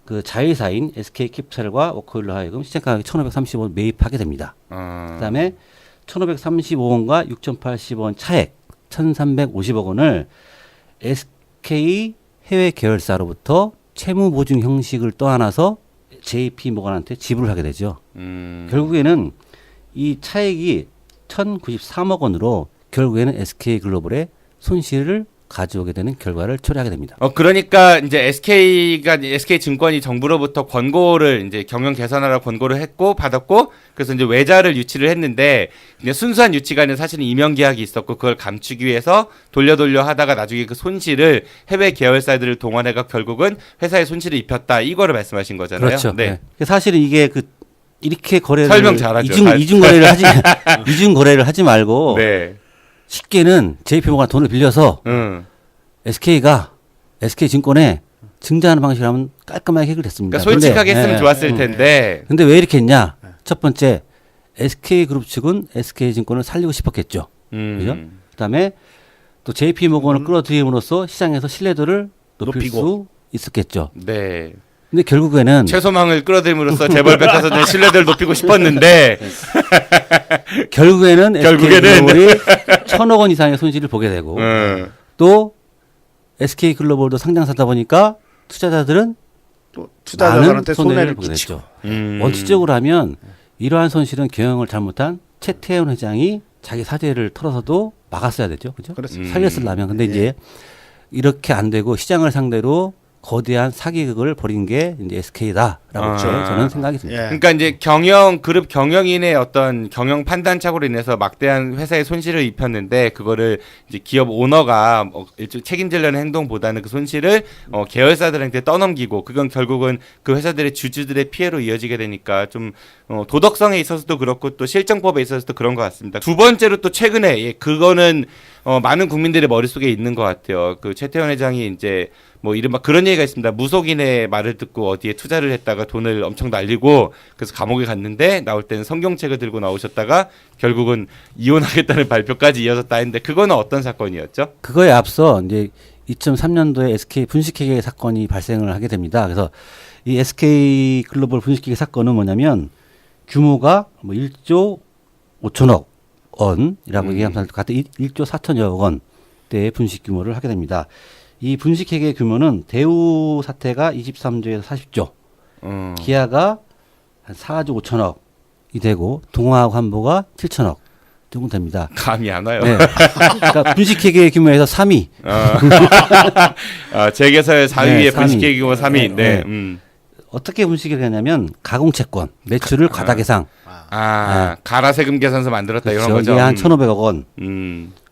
그 자회사인 SK캐피탈과 워커힐로 하여금 시장 가격이 1,530원 매입하게 됩니다. 그다음에 1,535원과 6,080원 차액 1,350억 원을 SK 해외 계열사로부터 채무 보증 형식을 떠안아서 JP 모건한테 지불을 하게 되죠. 결국에는 이 차액이 1,093억 원으로 결국에는 SK글로벌의 손실을 가져오게 되는 결과를 초래하게 됩니다. 그러니까 이제 SK증권이 정부로부터 권고를 이제 경영 개선하라 권고를 했고 받았고 그래서 이제 외자를 유치를 했는데 그냥 순수한 유치가 아니라 사실은 임용 계약이 있었고 그걸 감추기 위해서 돌려 하다가 나중에 그 손실을 해외 계열사들을 동원해가 결국은 회사에 손실을 입혔다 이거를 말씀하신 거잖아요. 그렇죠. 네. 사실은 이게 이렇게 거래를 설명 잘하죠. 이중 거래를 하지 이중 거래를 하지 말고 네. 쉽게는 JP모가 돈을 빌려서 SK가 SK증권에 증자하는 방식으로 하면 깔끔하게 해결됐습니다. 그러니까 솔직하게 했으면 좋았을 텐데. 근데 왜 이렇게 했냐? 첫 번째 SK그룹 측은 SK증권을 살리고 싶었겠죠. 그죠? 그다음에 또 JP모건을 끌어들임으로써 시장에서 신뢰도를 높일 수 있었겠죠. 네. 근데 결국에는 최소망을 끌어들임으로써 재벌 백화사들의 신뢰도를 높이고 싶었는데 결국에는 SK글로벌이 1,000억 원 이상의 손실을 보게 되고 또 SK글로벌도 상장사다 보니까 투자자들은 또 투자자들한테 손해를 보게 끼치고. 됐죠. 원칙적으로 하면 이러한 손실은 경영을 잘못한 최태원 회장이 자기 사재를 털어서도 막았어야 됐죠. 그죠? 살렸으려면. 근데 이제 이렇게 안 되고 시장을 상대로 거대한 사기극을 벌인 게 이제 SK다라고 저는 생각이 듭니다. 그러니까 이제 그룹 경영인의 어떤 경영 판단착오로 인해서 막대한 회사에 손실을 입혔는데 그거를 이제 기업 오너가 일종 책임지려는 행동보다는 그 손실을 계열사들한테 떠넘기고 그건 결국은 그 회사들의 주주들의 피해로 이어지게 되니까 좀 도덕성에 있어서도 그렇고 또 실정법에 있어서도 그런 것 같습니다. 두 번째로 또 최근에 그거는 많은 국민들의 머릿속에 있는 것 같아요. 그 최태원 회장이 이제 뭐 이른바 그런 얘기가 있습니다. 무속인의 말을 듣고 어디에 투자를 했다가 돈을 엄청 날리고 그래서 감옥에 갔는데 나올 때는 성경책을 들고 나오셨다가 결국은 이혼하겠다는 발표까지 이어졌다 했는데 그거는 어떤 사건이었죠? 그거에 앞서 이제 2003년도에 SK 분식회계 사건이 발생을 하게 됩니다. 그래서 이 SK 글로벌 분식회계 사건은 뭐냐면 규모가 뭐 1조 5천억 원이라고 얘기하면 같은 1조 4천여억 원대의 분식 규모를 하게 됩니다. 이 분식회계 규모는 대우 사태가 23조에서 40조, 기아가 한 4조 5천억이 되고 동아하고 한보가 7천억 정도 됩니다. 감이 안 와요. 네. 그러니까 분식회계 규모에서 3위. 재계서의 4위에 분식회계 규모 3위. 네. 어떻게 분식회계를 하냐면 가공채권, 매출을 과다 계상. 가라세금 계산서 만들었다 그렇죠. 이런 거죠. 이게 한 1,500억 원.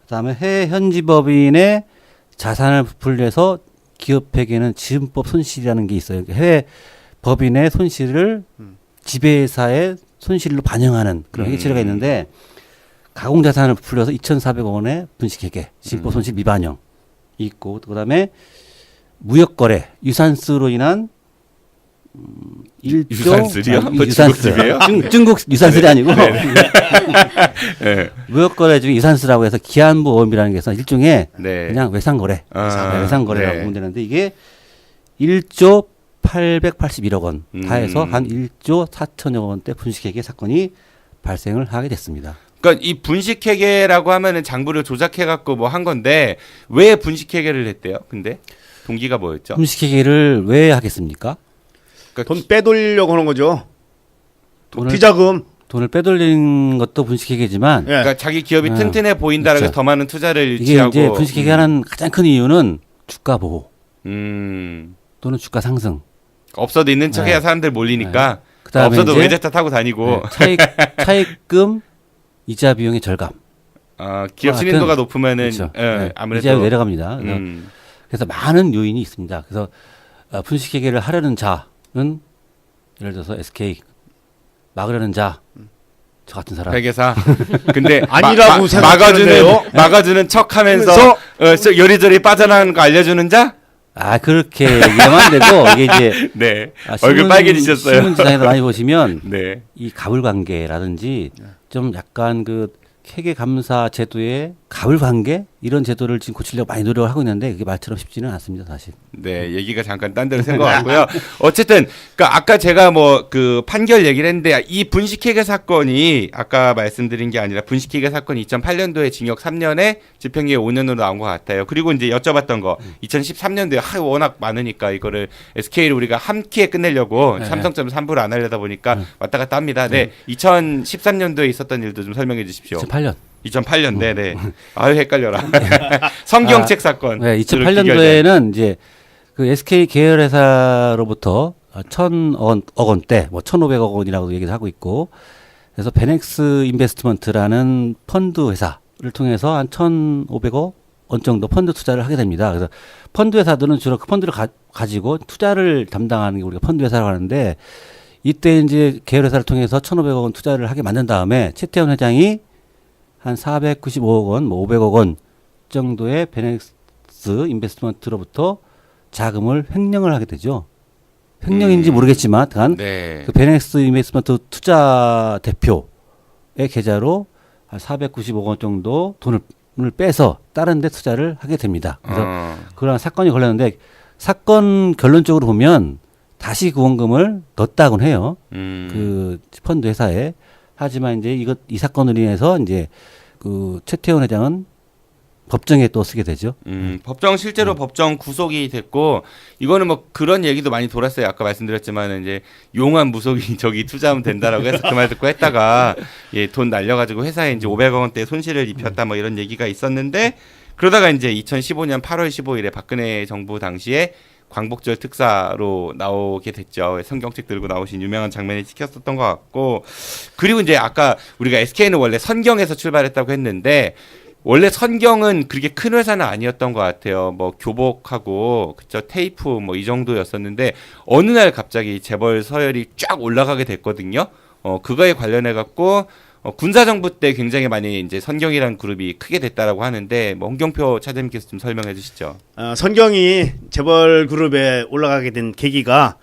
그다음에 해외 현지 법인의 자산을 부풀려서 기업에게는 지분법 손실이라는 게 있어요. 해외 법인의 손실을 지배사의 손실로 반영하는 그런 회계처리가 있는데 가공자산을 부풀려서 2,400억 원의 분식회계, 지분법 손실 미반영이 있고 그다음에 무역거래, 유산스로 인한 1조 유산슬이요? 유산슬이에요? 중국 유산슬이 아니고 무역거래 중에 유산슬라고 해서 기한부 오염이라는 게 있어서 일종의 그냥 외상거래, 외상거래라고 보면 되는데 이게 1조 881억 원 다 해서 한 1조 4천여 원대 분식회계 사건이 발생을 하게 됐습니다. 그러니까 이 분식회계라고 하면은 장부를 조작해 갖고 뭐 한 건데 왜 분식회계를 했대요? 근데 동기가 뭐였죠? 분식회계를 왜 하겠습니까? 돈 빼돌리려고 하는 거죠. 비자금. 돈을 빼돌리는 것도 분식회계지만 그러니까 자기 기업이 튼튼해 보인다라고 해서 더 많은 투자를 유치하고 이게 이제 분식회계 하는 가장 큰 이유는 주가 보호 또는 주가 상승. 없어도 있는 척해야 사람들 몰리니까 없어도 외제차 타고 다니고 차익금 이자 비용의 절감. 기업 신인도가 높으면은 그렇죠. 아무래도 이자율 내려갑니다. 그래서 많은 요인이 있습니다. 그래서 분식회계를 하려는 자는 예를 들어서 SK 막으려는 자, 저 같은 사람. 회계사. 근데 아니라고 막아주는 척하면서 요리조리 빠져나가는 거 알려주는 자? 그렇게 얘기하면 안 되고 이게 이제 네. 얼굴 빨개지셨어요. 신문 지상에서 많이 보시면 네. 이 가불 관계라든지 좀 약간 그 회계 감사 제도의 가불 관계 이런 제도를 지금 고치려고 많이 노력을 하고 있는데 그게 말처럼 쉽지는 않습니다, 사실. 네, 얘기가 잠깐 딴 데로 샌 것 같고요. 어쨌든 그러니까 아까 제가 뭐 그 판결 얘기를 했는데 이 분식회계 사건이 아까 말씀드린 게 아니라 분식회계 사건이 2008년도에 징역 3년에 집행유예 5년으로 나온 것 같아요. 그리고 이제 여쭤봤던 거 2013년도에 워낙 많으니까 이거를 SK를 우리가 한 키에 끝내려고 삼성점을 3부를 안 하려다 보니까 왔다 갔다 합니다. 네, 2013년도에 있었던 일도 좀 설명해 주십시오. 2008년, 네네. 아유, 헷갈려라. 성경책 사건. 네, 2008년도에는 이제 그 SK 계열회사로부터 1,000억 원대, 뭐 1,500억 원이라고 얘기를 하고 있고, 그래서 베넥스 인베스트먼트라는 펀드 회사를 통해서 한 1,500억 원 정도 펀드 투자를 하게 됩니다. 그래서 펀드 회사들은 주로 그 펀드를 가지고 투자를 담당하는 게 우리가 펀드 회사라고 하는데, 이때 이제 계열회사를 통해서 1,500억 원 투자를 하게 만든 다음에 최태원 회장이 한 495억 원, 뭐 500억 원 정도의 베넥스 인베스트먼트로부터 자금을 횡령을 하게 되죠. 횡령인지 모르겠지만, 단, 그 베넥스 인베스트먼트 투자 대표의 계좌로 한 495억 원 정도 돈을 빼서 다른 데 투자를 하게 됩니다. 그래서 그런 사건이 걸렸는데, 사건 결론적으로 보면 다시 그 원금을 넣었다고는 해요. 그 펀드 회사에. 하지만 이제 이 사건으로 인해서 이제 그 최태원 회장은 법정에 또 쓰게 되죠. 법정 실제로 법정 구속이 됐고 이거는 뭐 그런 얘기도 많이 돌았어요. 아까 말씀드렸지만 이제 용한 무속이 저기 투자하면 된다라고 해서 그 말 듣고 했다가 돈 날려가지고 회사에 이제 500억 원대 손실을 입혔다 뭐 이런 얘기가 있었는데 그러다가 이제 2015년 8월 15일에 박근혜 정부 당시에 광복절 특사로 나오게 됐죠. 성경책 들고 나오신 유명한 장면이 찍혔었던 것 같고 그리고 이제 아까 우리가 SK는 원래 선경에서 출발했다고 했는데 원래 선경은 그렇게 큰 회사는 아니었던 것 같아요. 뭐 교복하고 그쵸 테이프 뭐 이 정도였었는데 어느 날 갑자기 재벌 서열이 쫙 올라가게 됐거든요. 그거에 관련해 갖고 군사정부 때 굉장히 많이 이제 선경이라는 그룹이 크게 됐다라고 하는데 뭐 홍경표 차장님께서 좀 설명해 주시죠. 선경이 재벌 그룹에 올라가게 된 계기가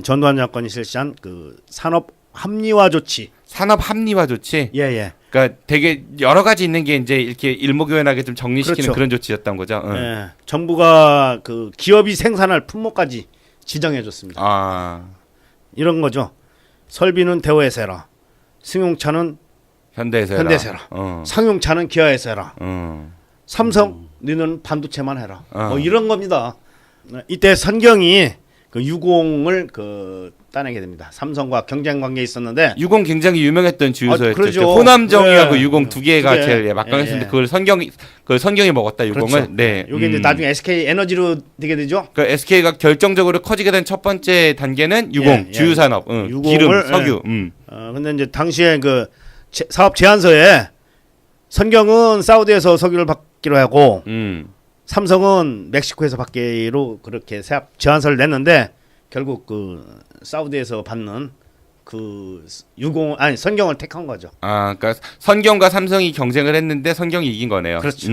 전두환 정권이 실시한 그 산업 합리화 조치. 산업 합리화 조치? 예. 그러니까 되게 여러 가지 있는 게 이제 이렇게 일목요연하게 좀 정리시키는 그렇죠. 그런 조치였던 거죠. 예. 정부가 그 기업이 생산할 품목까지 지정해 줬습니다. 이런 거죠. 설비는 대우에서 해라. 승용차는 현대에서 해라. 상용차는 기아에서 해라. 삼성 너는 반도체만 해라. 뭐 이런 겁니다. 이때 선경이 그 유공을 그 따내게 됩니다. 삼성과 경쟁 관계에 있었는데 유공 굉장히 유명했던 주유소였죠. 그렇죠. 호남정유하고 유공 두 개가 제일 막강했는데 그걸 선경이 먹었다 유공을. 그렇죠. 네. 이게 이제 나중에 SK 에너지로 되게 되죠. 그 SK가 결정적으로 커지게 된 첫 번째 단계는 유공, 주유산업, 기름, 석유. 근데 이제 당시에 그 사업 제안서에 선경은 사우디에서 석유를 받기로 하고 삼성은 멕시코에서 받기로 그렇게 제안서를 냈는데 결국 그 사우디에서 받는 그 선경을 택한 거죠. 그러니까 선경과 삼성이 경쟁을 했는데 선경이 이긴 거네요. 그렇죠.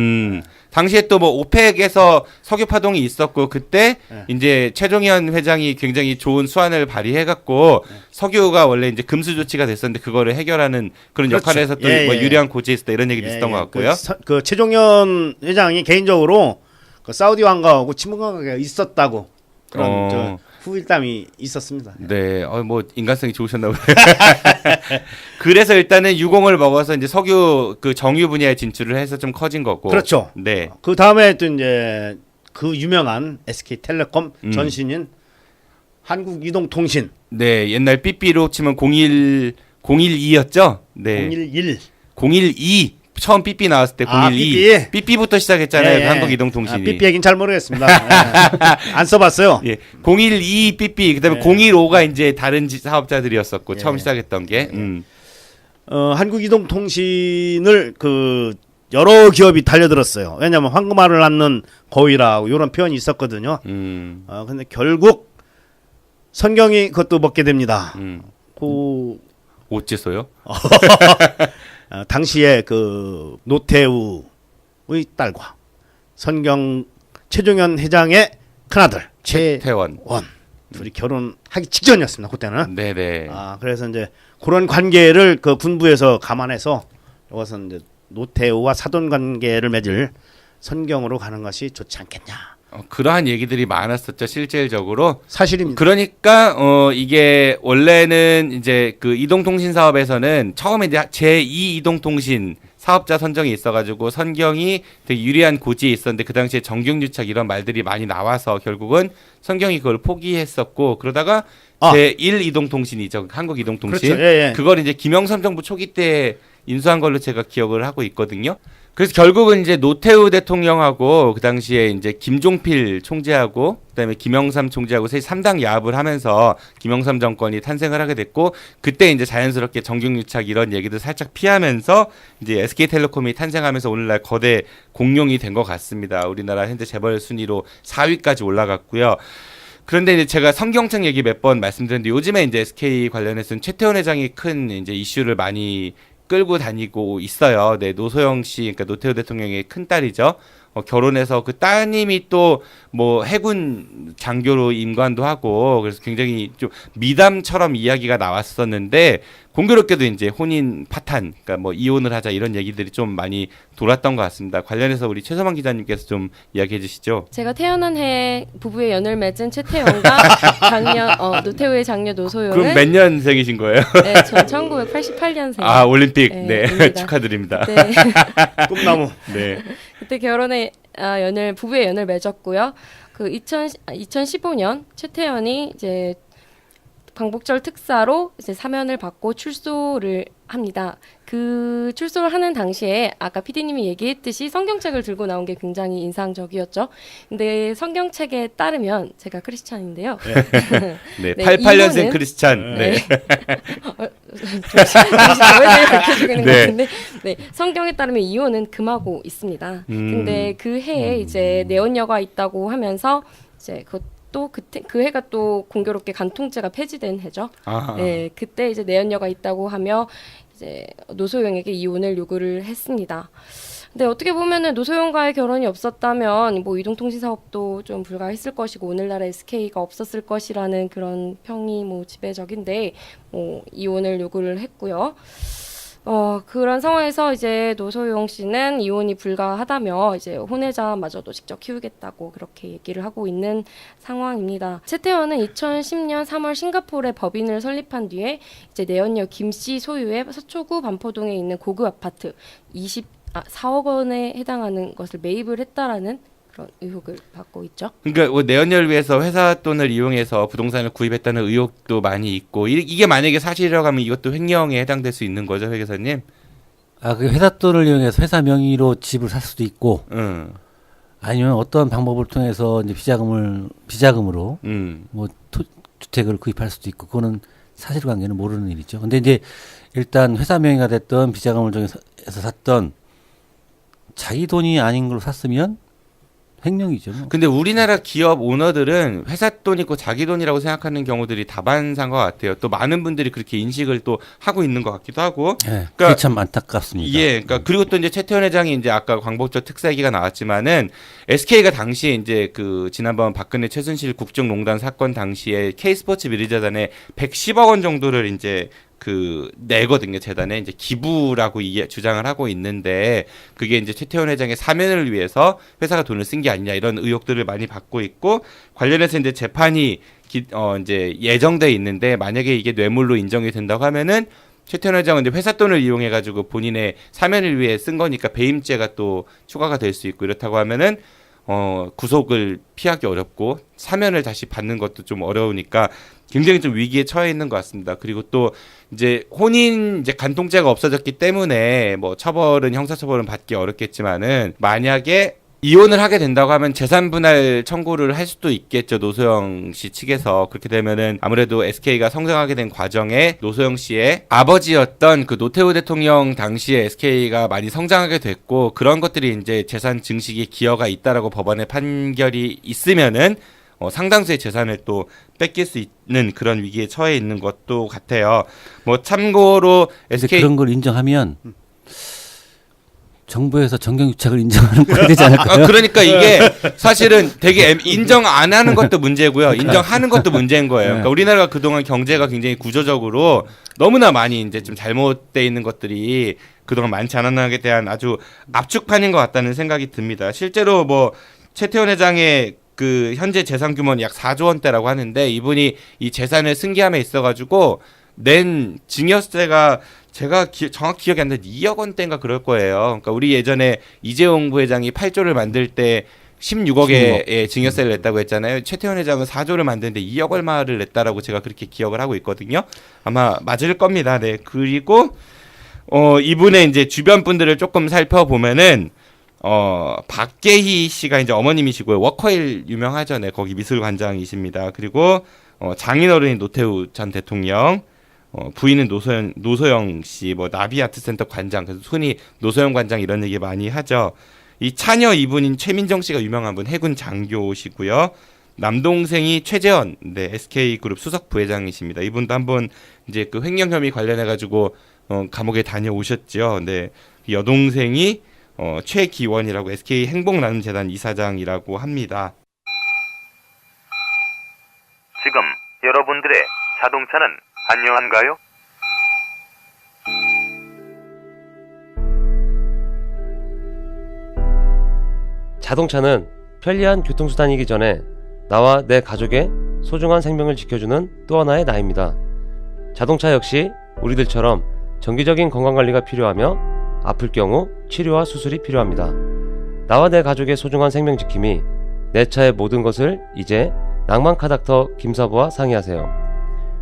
당시에 또 뭐 오펙에서 석유 파동이 있었고 그때 이제 최종현 회장이 굉장히 좋은 수완을 발휘해갖고 석유가 원래 이제 금수 조치가 됐었는데 그거를 해결하는 그런 그렇죠. 역할을 해서 또 뭐 유리한 고지에 있었다 이런 얘기도 있었던 것 같고요. 그 최종현 회장이 개인적으로 그 사우디 왕가하고 친분 관계가 있었다고 그런 후일담이 있었습니다. 네, 뭐 인간성이 좋으셨나 보네요. 그래서 일단은 유공을 먹어서 이제 석유 그 정유 분야에 진출을 해서 좀 커진 거고. 그렇죠. 네. 그 다음에 또 이제 그 유명한 SK텔레콤 전신인 한국이동통신. 네, 옛날 삐삐로 치면 012였죠. 네. 012. 처음 삐삐 나왔을 때 012. 삐삐부터 시작했잖아요. 한국이동통신이. 삐삐 얘기는 잘 모르겠습니다. 안 써봤어요. 012 삐삐. 그다음에 015가 이제 다른 사업자들이었었고 처음 시작했던 게. 한국이동통신을 그 여러 기업이 달려들었어요. 왜냐하면 황금알을 낳는 거위라고 이런 표현이 있었거든요. 근데 결국 선경이 그것도 먹게 됩니다. 어째서요? 당시에 그 노태우의 딸과 선경 최종현 회장의 큰아들 최태원 둘이 결혼하기 직전이었습니다. 그때는. 네네. 그래서 이제 그런 관계를 그 군부에서 감안해서 이것은 이제 노태우와 사돈 관계를 맺을 선경으로 가는 것이 좋지 않겠냐. 그러한 얘기들이 많았었죠. 실질적으로 사실입니다. 그러니까 이게 원래는 이제 그 이동통신 사업에서는 처음에 이제 제2 이동통신 사업자 선정이 있어가지고 선경이 되게 유리한 고지에 있었는데 그 당시에 정경유착 이런 말들이 많이 나와서 결국은 선경이 그걸 포기했었고 그러다가 제1 이동통신이죠. 한국이동통신. 그렇죠. 예. 그걸 이제 김영삼 정부 초기 때 인수한 걸로 제가 기억을 하고 있거든요. 그래서 결국은 이제 노태우 대통령하고 그 당시에 이제 김종필 총재하고 그다음에 김영삼 총재하고 세 3당 야합을 하면서 김영삼 정권이 탄생을 하게 됐고 그때 이제 자연스럽게 정경유착 이런 얘기도 살짝 피하면서 이제 SK텔레콤이 탄생하면서 오늘날 거대 공룡이 된 것 같습니다. 우리나라 현재 재벌 순위로 4위까지 올라갔고요. 그런데 이제 제가 성경책 얘기 몇 번 말씀드렸는데 요즘에 이제 SK 관련해서는 최태원 회장이 큰 이제 이슈를 많이 끌고 다니고 있어요. 네, 노소영 씨, 그러니까 노태우 대통령의 큰 딸이죠. 결혼해서 그 따님이 또 뭐 해군 장교로 임관도 하고 그래서 굉장히 좀 미담처럼 이야기가 나왔었는데 공교롭게도 이제 혼인 파탄, 그러니까 뭐 이혼을 하자 이런 얘기들이 좀 많이 돌았던 것 같습니다. 관련해서 우리 최서만 기자님께서 좀 이야기해 주시죠. 제가 태어난 해에 부부의 연을 맺은 최태원과 노태우의 장녀 노소영은 그럼 몇 년생이신 거예요? 네, 전 1988년생. 올림픽. 네, 축하드립니다. 네. 꿈나무. 네. 그때 부부의 연을 맺었고요. 그 2015년 최태원이 이제 광복절 특사로 이제 사면을 받고 출소를 합니다. 그 출소를 하는 당시에 아까 PD님이 얘기했듯이 성경책을 들고 나온 게 굉장히 인상적이었죠. 근데 성경책에 따르면 제가 크리스찬인데요. 네, 88년생 크리스찬. 네. 왜 밝혀주고 있는 것 같은데. 네, 성경에 따르면 이혼은 금하고 있습니다. 근데 그 해에 이제 내원녀가 있다고 하면서 이제 그 해가 또 공교롭게 간통죄가 폐지된 해죠. 네, 그때 이제 내연녀가 있다고 하며 이제 노소영에게 이혼을 요구를 했습니다. 근데 어떻게 보면은 노소영과의 결혼이 없었다면 뭐 이동통신 사업도 좀 불가했을 것이고 오늘날의 SK가 없었을 것이라는 그런 평이 뭐 지배적인데 이혼을 요구를 했고요. 그런 상황에서 이제 노소영 씨는 이혼이 불가하다며 이제 혼외자마저도 직접 키우겠다고 그렇게 얘기를 하고 있는 상황입니다. 최태원은 2010년 3월 싱가포르에 법인을 설립한 뒤에 이제 내연녀 김 씨 소유의 서초구 반포동에 있는 고급 아파트 4억 원에 해당하는 것을 매입을 했다라는 그런 의혹을 받고 있죠. 그러니까 뭐 내연녀를 위해서 회사 돈을 이용해서 부동산을 구입했다는 의혹도 많이 있고 이게 만약에 사실이라고 하면 이것도 횡령에 해당될 수 있는 거죠, 회 기사님? 그 회사 돈을 이용해서 회사 명의로 집을 살 수도 있고, 아니면 어떤 방법을 통해서 이제 비자금으로 뭐 주택을 구입할 수도 있고, 그거는 사실관계는 모르는 일이죠. 근데 이제 일단 회사 명의가 됐던 비자금을 통해서 샀던 자기 돈이 아닌 걸로 샀으면 횡령이죠. 근데 우리나라 기업 오너들은 회사 돈 있고 자기 돈이라고 생각하는 경우들이 다반사인 것 같아요. 또 많은 분들이 그렇게 인식을 또 하고 있는 것 같기도 하고. 네, 그게 참 안타깝습니다. 예, 그러니까 그리고 또 이제 최태원 회장이 이제 아까 광복절 특사 얘기가 나왔지만은 SK가 당시에 이제 그 지난번 박근혜 최순실 국정농단 사건 당시에 K스포츠 미르재단에 110억 원 정도를 이제 내거든요. 재단에 이제 기부라고 주장을 하고 있는데 그게 이제 최태원 회장의 사면을 위해서 회사가 돈을 쓴 게 아니냐 이런 의혹들을 많이 받고 있고 관련해서 이제 재판이 이제 예정돼 있는데 만약에 이게 뇌물로 인정이 된다고 하면은 최태원 회장은 이제 회사 돈을 이용해 가지고 본인의 사면을 위해 쓴 거니까 배임죄가 또 추가가 될 수 있고 이렇다고 하면은 구속을 피하기 어렵고 사면을 다시 받는 것도 좀 어려우니까 굉장히 좀 위기에 처해 있는 것 같습니다. 그리고 또 이제 혼인 이제 간통죄가 없어졌기 때문에 뭐 처벌은 형사처벌은 받기 어렵겠지만은 만약에 이혼을 하게 된다고 하면 재산 분할 청구를 할 수도 있겠죠. 노소영 씨 측에서. 그렇게 되면은 아무래도 SK가 성장하게 된 과정에 노소영 씨의 아버지였던 그 노태우 대통령 당시에 SK가 많이 성장하게 됐고 그런 것들이 이제 재산 증식에 기여가 있다라고 법원의 판결이 있으면은 상당수의 재산을 또 뺏길 수 있는 그런 위기에 처해 있는 것도 같아요. 뭐 참고로 SK 그런 걸 인정하면 정부에서 정경유착을 인정하는 거야 되지 않을까요? 그러니까 이게 사실은 되게 인정 안 하는 것도 문제고요. 인정하는 것도 문제인 거예요. 그러니까 우리나라가 그동안 경제가 굉장히 구조적으로 너무나 많이 이제 좀 잘못돼 있는 것들이 그동안 많지 않았나에 대한 아주 압축판인 것 같다는 생각이 듭니다. 실제로 뭐 최태원 회장의 그 현재 재산 규모는 약 4조 원대라고 하는데 이분이 이 재산을 승계함에 있어가지고 낸 증여세가 제가 정확히 기억이 안 나는데 2억 원대인가 그럴 거예요. 그러니까 우리 예전에 이재용 부회장이 8조를 만들 때 16억의 증여세를 냈다고 했잖아요. 최태원 회장은 4조를 만드는데 2억 얼마를 냈다라고 제가 그렇게 기억을 하고 있거든요. 아마 맞을 겁니다. 네. 그리고 이분의 이제 주변 분들을 조금 살펴보면은 박계희 씨가 이제 어머님이시고요. 워커힐 유명하죠. 네. 거기 미술관장이십니다. 그리고 장인어른이 노태우 전 대통령, 부인은 노소영 씨, 뭐 나비아트센터 관장, 그래서 흔히 노소영 관장 이런 얘기 많이 하죠. 이 차녀 이분인 최민정 씨가 유명한 분 해군 장교시고요. 남동생이 최재원, 네, SK그룹 수석 부회장이십니다. 이분도 한번 이제 그 횡령 혐의 관련해 가지고 감옥에 다녀오셨죠. 네, 여동생이 최기원이라고 SK 행복나눔재단 이사장이라고 합니다. 지금 여러분들의 자동차는 안녕한가요? 자동차는 편리한 교통수단이기 전에 나와 내 가족의 소중한 생명을 지켜주는 또 하나의 나입니다. 자동차 역시 우리들처럼 정기적인 건강관리가 필요하며 아플 경우 치료와 수술이 필요합니다. 나와 내 가족의 소중한 생명 지킴이 내 차의 모든 것을 이제 낭만카닥터 김사부와 상의하세요.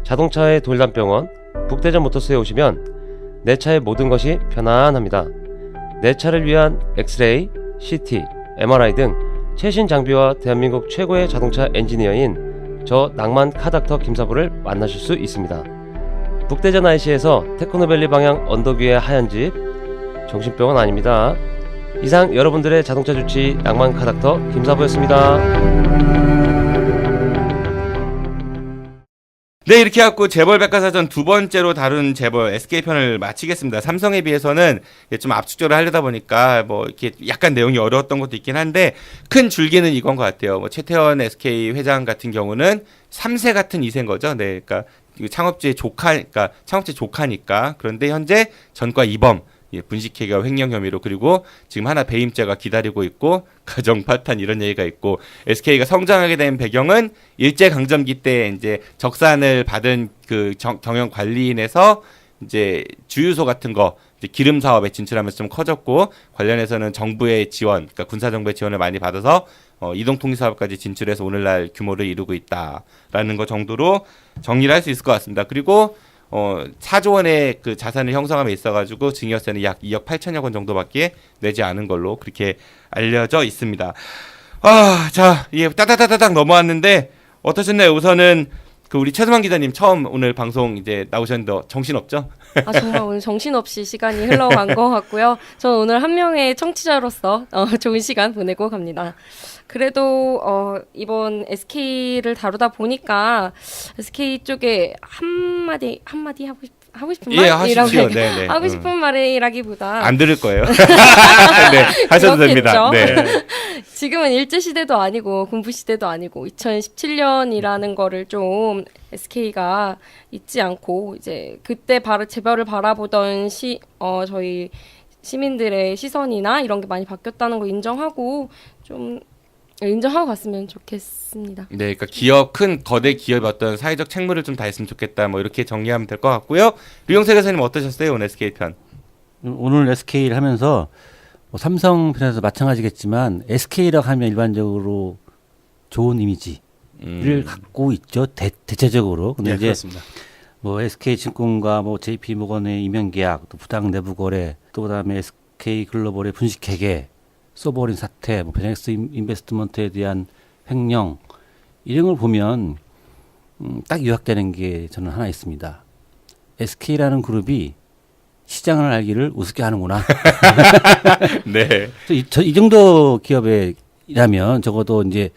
자동차의 돌담병원 북대전 모터스에 오시면 내 차의 모든 것이 편안합니다. 내 차를 위한 엑스레이, CT, MRI 등 최신 장비와 대한민국 최고의 자동차 엔지니어인 저 낭만카닥터 김사부를 만나실 수 있습니다. 북대전 IC에서 테크노밸리 방향 언덕 위의 하얀 집, 정신병원 아닙니다. 이상 여러분들의 자동차 주치 낭만카닥터 김사부였습니다. 네, 이렇게 해갖고 재벌백과사전 두 번째로 다룬 재벌 SK편을 마치겠습니다. 삼성에 비해서는 좀 압축적으로 하려다 보니까 뭐 이렇게 약간 내용이 어려웠던 것도 있긴 한데 큰 줄기는 이건 것 같아요. 뭐 최태원 SK 회장 같은 경우는 3세 같은 2세인 거죠. 네, 그러니까 창업주의 조카니까. 그런데 현재 전과 이범, 분식회계와 횡령 혐의로, 그리고 지금 하나 배임죄가 기다리고 있고 가정 파탄 이런 얘기가 있고, SK가 성장하게 된 배경은 일제 강점기 때 이제 적산을 받은 그 경영 관리인에서 이제 주유소 같은 거 이제 기름 사업에 진출하면서 좀 커졌고, 관련해서는 정부의 지원, 그러니까 군사 정부의 지원을 많이 받아서 이동통신 사업까지 진출해서 오늘날 규모를 이루고 있다라는 거 정도로 정리를 할 수 있을 것 같습니다. 그리고 4조 원의 그 자산을 형성함에 있어가지고 증여세는 약 2억 8천여 원 정도밖에 내지 않은 걸로 그렇게 알려져 있습니다. 자, 이게 따다다다닥 넘어왔는데 어떠셨나요? 우선은 그 우리 최수만 기자님 처음 오늘 방송 이제 나오셨는데 정신없죠? 정말 오늘 정신없이 시간이 흘러간 것 같고요. 저는 오늘 한 명의 청취자로서 좋은 시간 보내고 갑니다. 그래도 이번 SK를 다루다 보니까 SK 쪽에 한마디 하고 싶은 말이라고 하고 싶은 말이라기보다 안 들을 거예요. 네, 하셔도 됩니다. 네. 지금은 일제 시대도 아니고 군부 시대도 아니고 2017년이라는 거를 좀 SK가 잊지 않고 이제 그때 재벌을 바라보던 저희 시민들의 시선이나 이런 게 많이 바뀌었다는 거 인정하고 갔으면 좋겠습니다. 네, 그러니까 큰 거대 기업의 어떤 사회적 책무를 좀 다했으면 좋겠다. 뭐 이렇게 정리하면 될 것 같고요. 류영세 교수님 어떠셨어요? 오늘 SK 편. 오늘 SK를 하면서 삼성 편에서 마찬가지겠지만 SK라고 하면 일반적으로 좋은 이미지를 갖고 있죠. 대체적으로. 근데 이제 그렇습니다. 뭐 SK증권과 뭐 JP모건의 임용 계약, 또 부당 내부 거래, 또 그다음에 SK글로벌의 분식회계, 소버린 사태, 뭐 베넥스 인베스트먼트에 대한 횡령 이런 걸 보면 딱 요약되는 게 저는 하나 있습니다. SK라는 그룹이 시장을 알기를 우습게 하는구나. 네. 이 정도 기업이라면 적어도 이제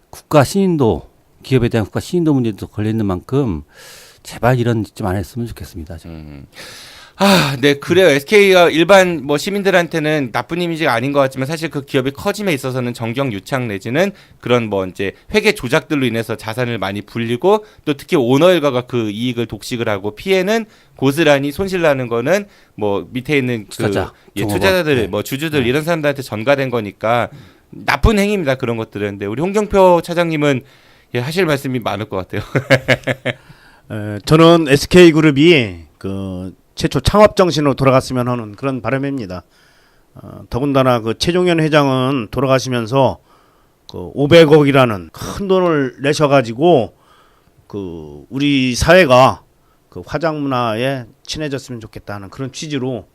국가 신인도, 기업에 대한 국가 신인도 문제도 걸려 있는 만큼 제발 이런 짓 좀 안 했으면 좋겠습니다. 네, 그래요. SK가 일반 뭐 시민들한테는 나쁜 이미지가 아닌 것 같지만 사실 그 기업이 커짐에 있어서는 정경 유착 내지는 그런 뭐 이제 회계 조작들로 인해서 자산을 많이 불리고 또 특히 오너 일가가 그 이익을 독식을 하고 피해는 고스란히 손실나는 거는 뭐 밑에 있는 그 투자자, 투자자들 뭐 주주들 이런 사람들한테 전가된 거니까 나쁜 행위입니다. 그런 것들은. 근데 우리 홍경표 차장님은 하실 말씀이 많을 것 같아요. 저는 SK그룹이 그 최초 창업 정신으로 돌아갔으면 하는 그런 바람입니다. 더군다나 그 최종현 회장은 돌아가시면서 그 500억이라는 큰 돈을 내셔가지고 그 우리 사회가 그 화장 문화에 친해졌으면 좋겠다는 그런 취지로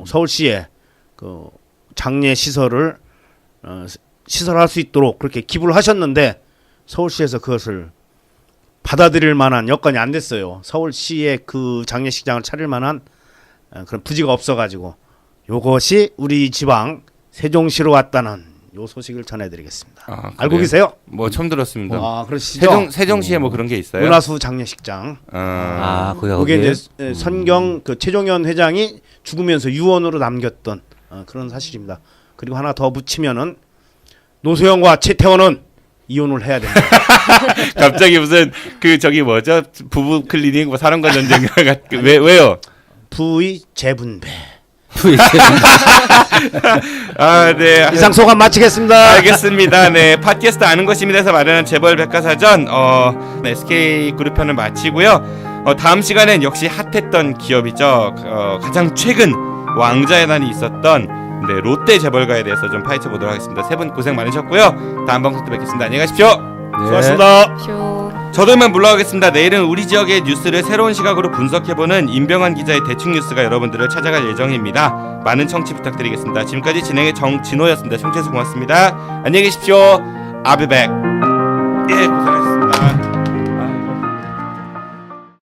서울시에 그 장례 시설을 시설할 수 있도록 그렇게 기부를 하셨는데 서울시에서 그것을 받아들일 만한 여건이 안 됐어요. 서울시에 그 장례식장을 차릴 만한 그런 부지가 없어가지고 요것이 우리 지방 세종시로 왔다는 요 소식을 전해드리겠습니다. 알고 계세요? 뭐 처음 들었습니다. 그러시죠? 세종시에 뭐 그런 게 있어요? 은하수 장례식장. 그게 이제 선경 그 최종현 회장이 죽으면서 유언으로 남겼던 그런 사실입니다. 그리고 하나 더 붙이면은 노소영과 최태원은 이혼을 해야 된다. 갑자기 무슨 그 저기 뭐죠? 부부 클리닉 뭐 사랑과 전쟁 왜요? 부의 재분배. 네. 이상 소감 마치겠습니다. 알겠습니다. 네, 팟캐스트 아는 것입니다에서 마련한 재벌 백과사전 SK 그룹 편을 마치고요. 다음 시간엔 역시 핫했던 기업이죠. 가장 최근 왕자의 난이 있었던 롯데 재벌가에 대해서 좀 파헤쳐 보도록 하겠습니다. 세 분 고생 많으셨고요. 다음 방송 때 뵙겠습니다. 안녕히 가십시오. 수고하셨습니다. 저도 이만 물러가겠습니다. 내일은 우리 지역의 뉴스를 새로운 시각으로 분석해보는 임병환 기자의 대충 뉴스가 여러분들을 찾아갈 예정입니다. 많은 청취 부탁드리겠습니다. 지금까지 진행의 정진호였습니다. 청취해서 고맙습니다. 안녕히 계십시오. I'll be back. 예, 고생하셨습니다.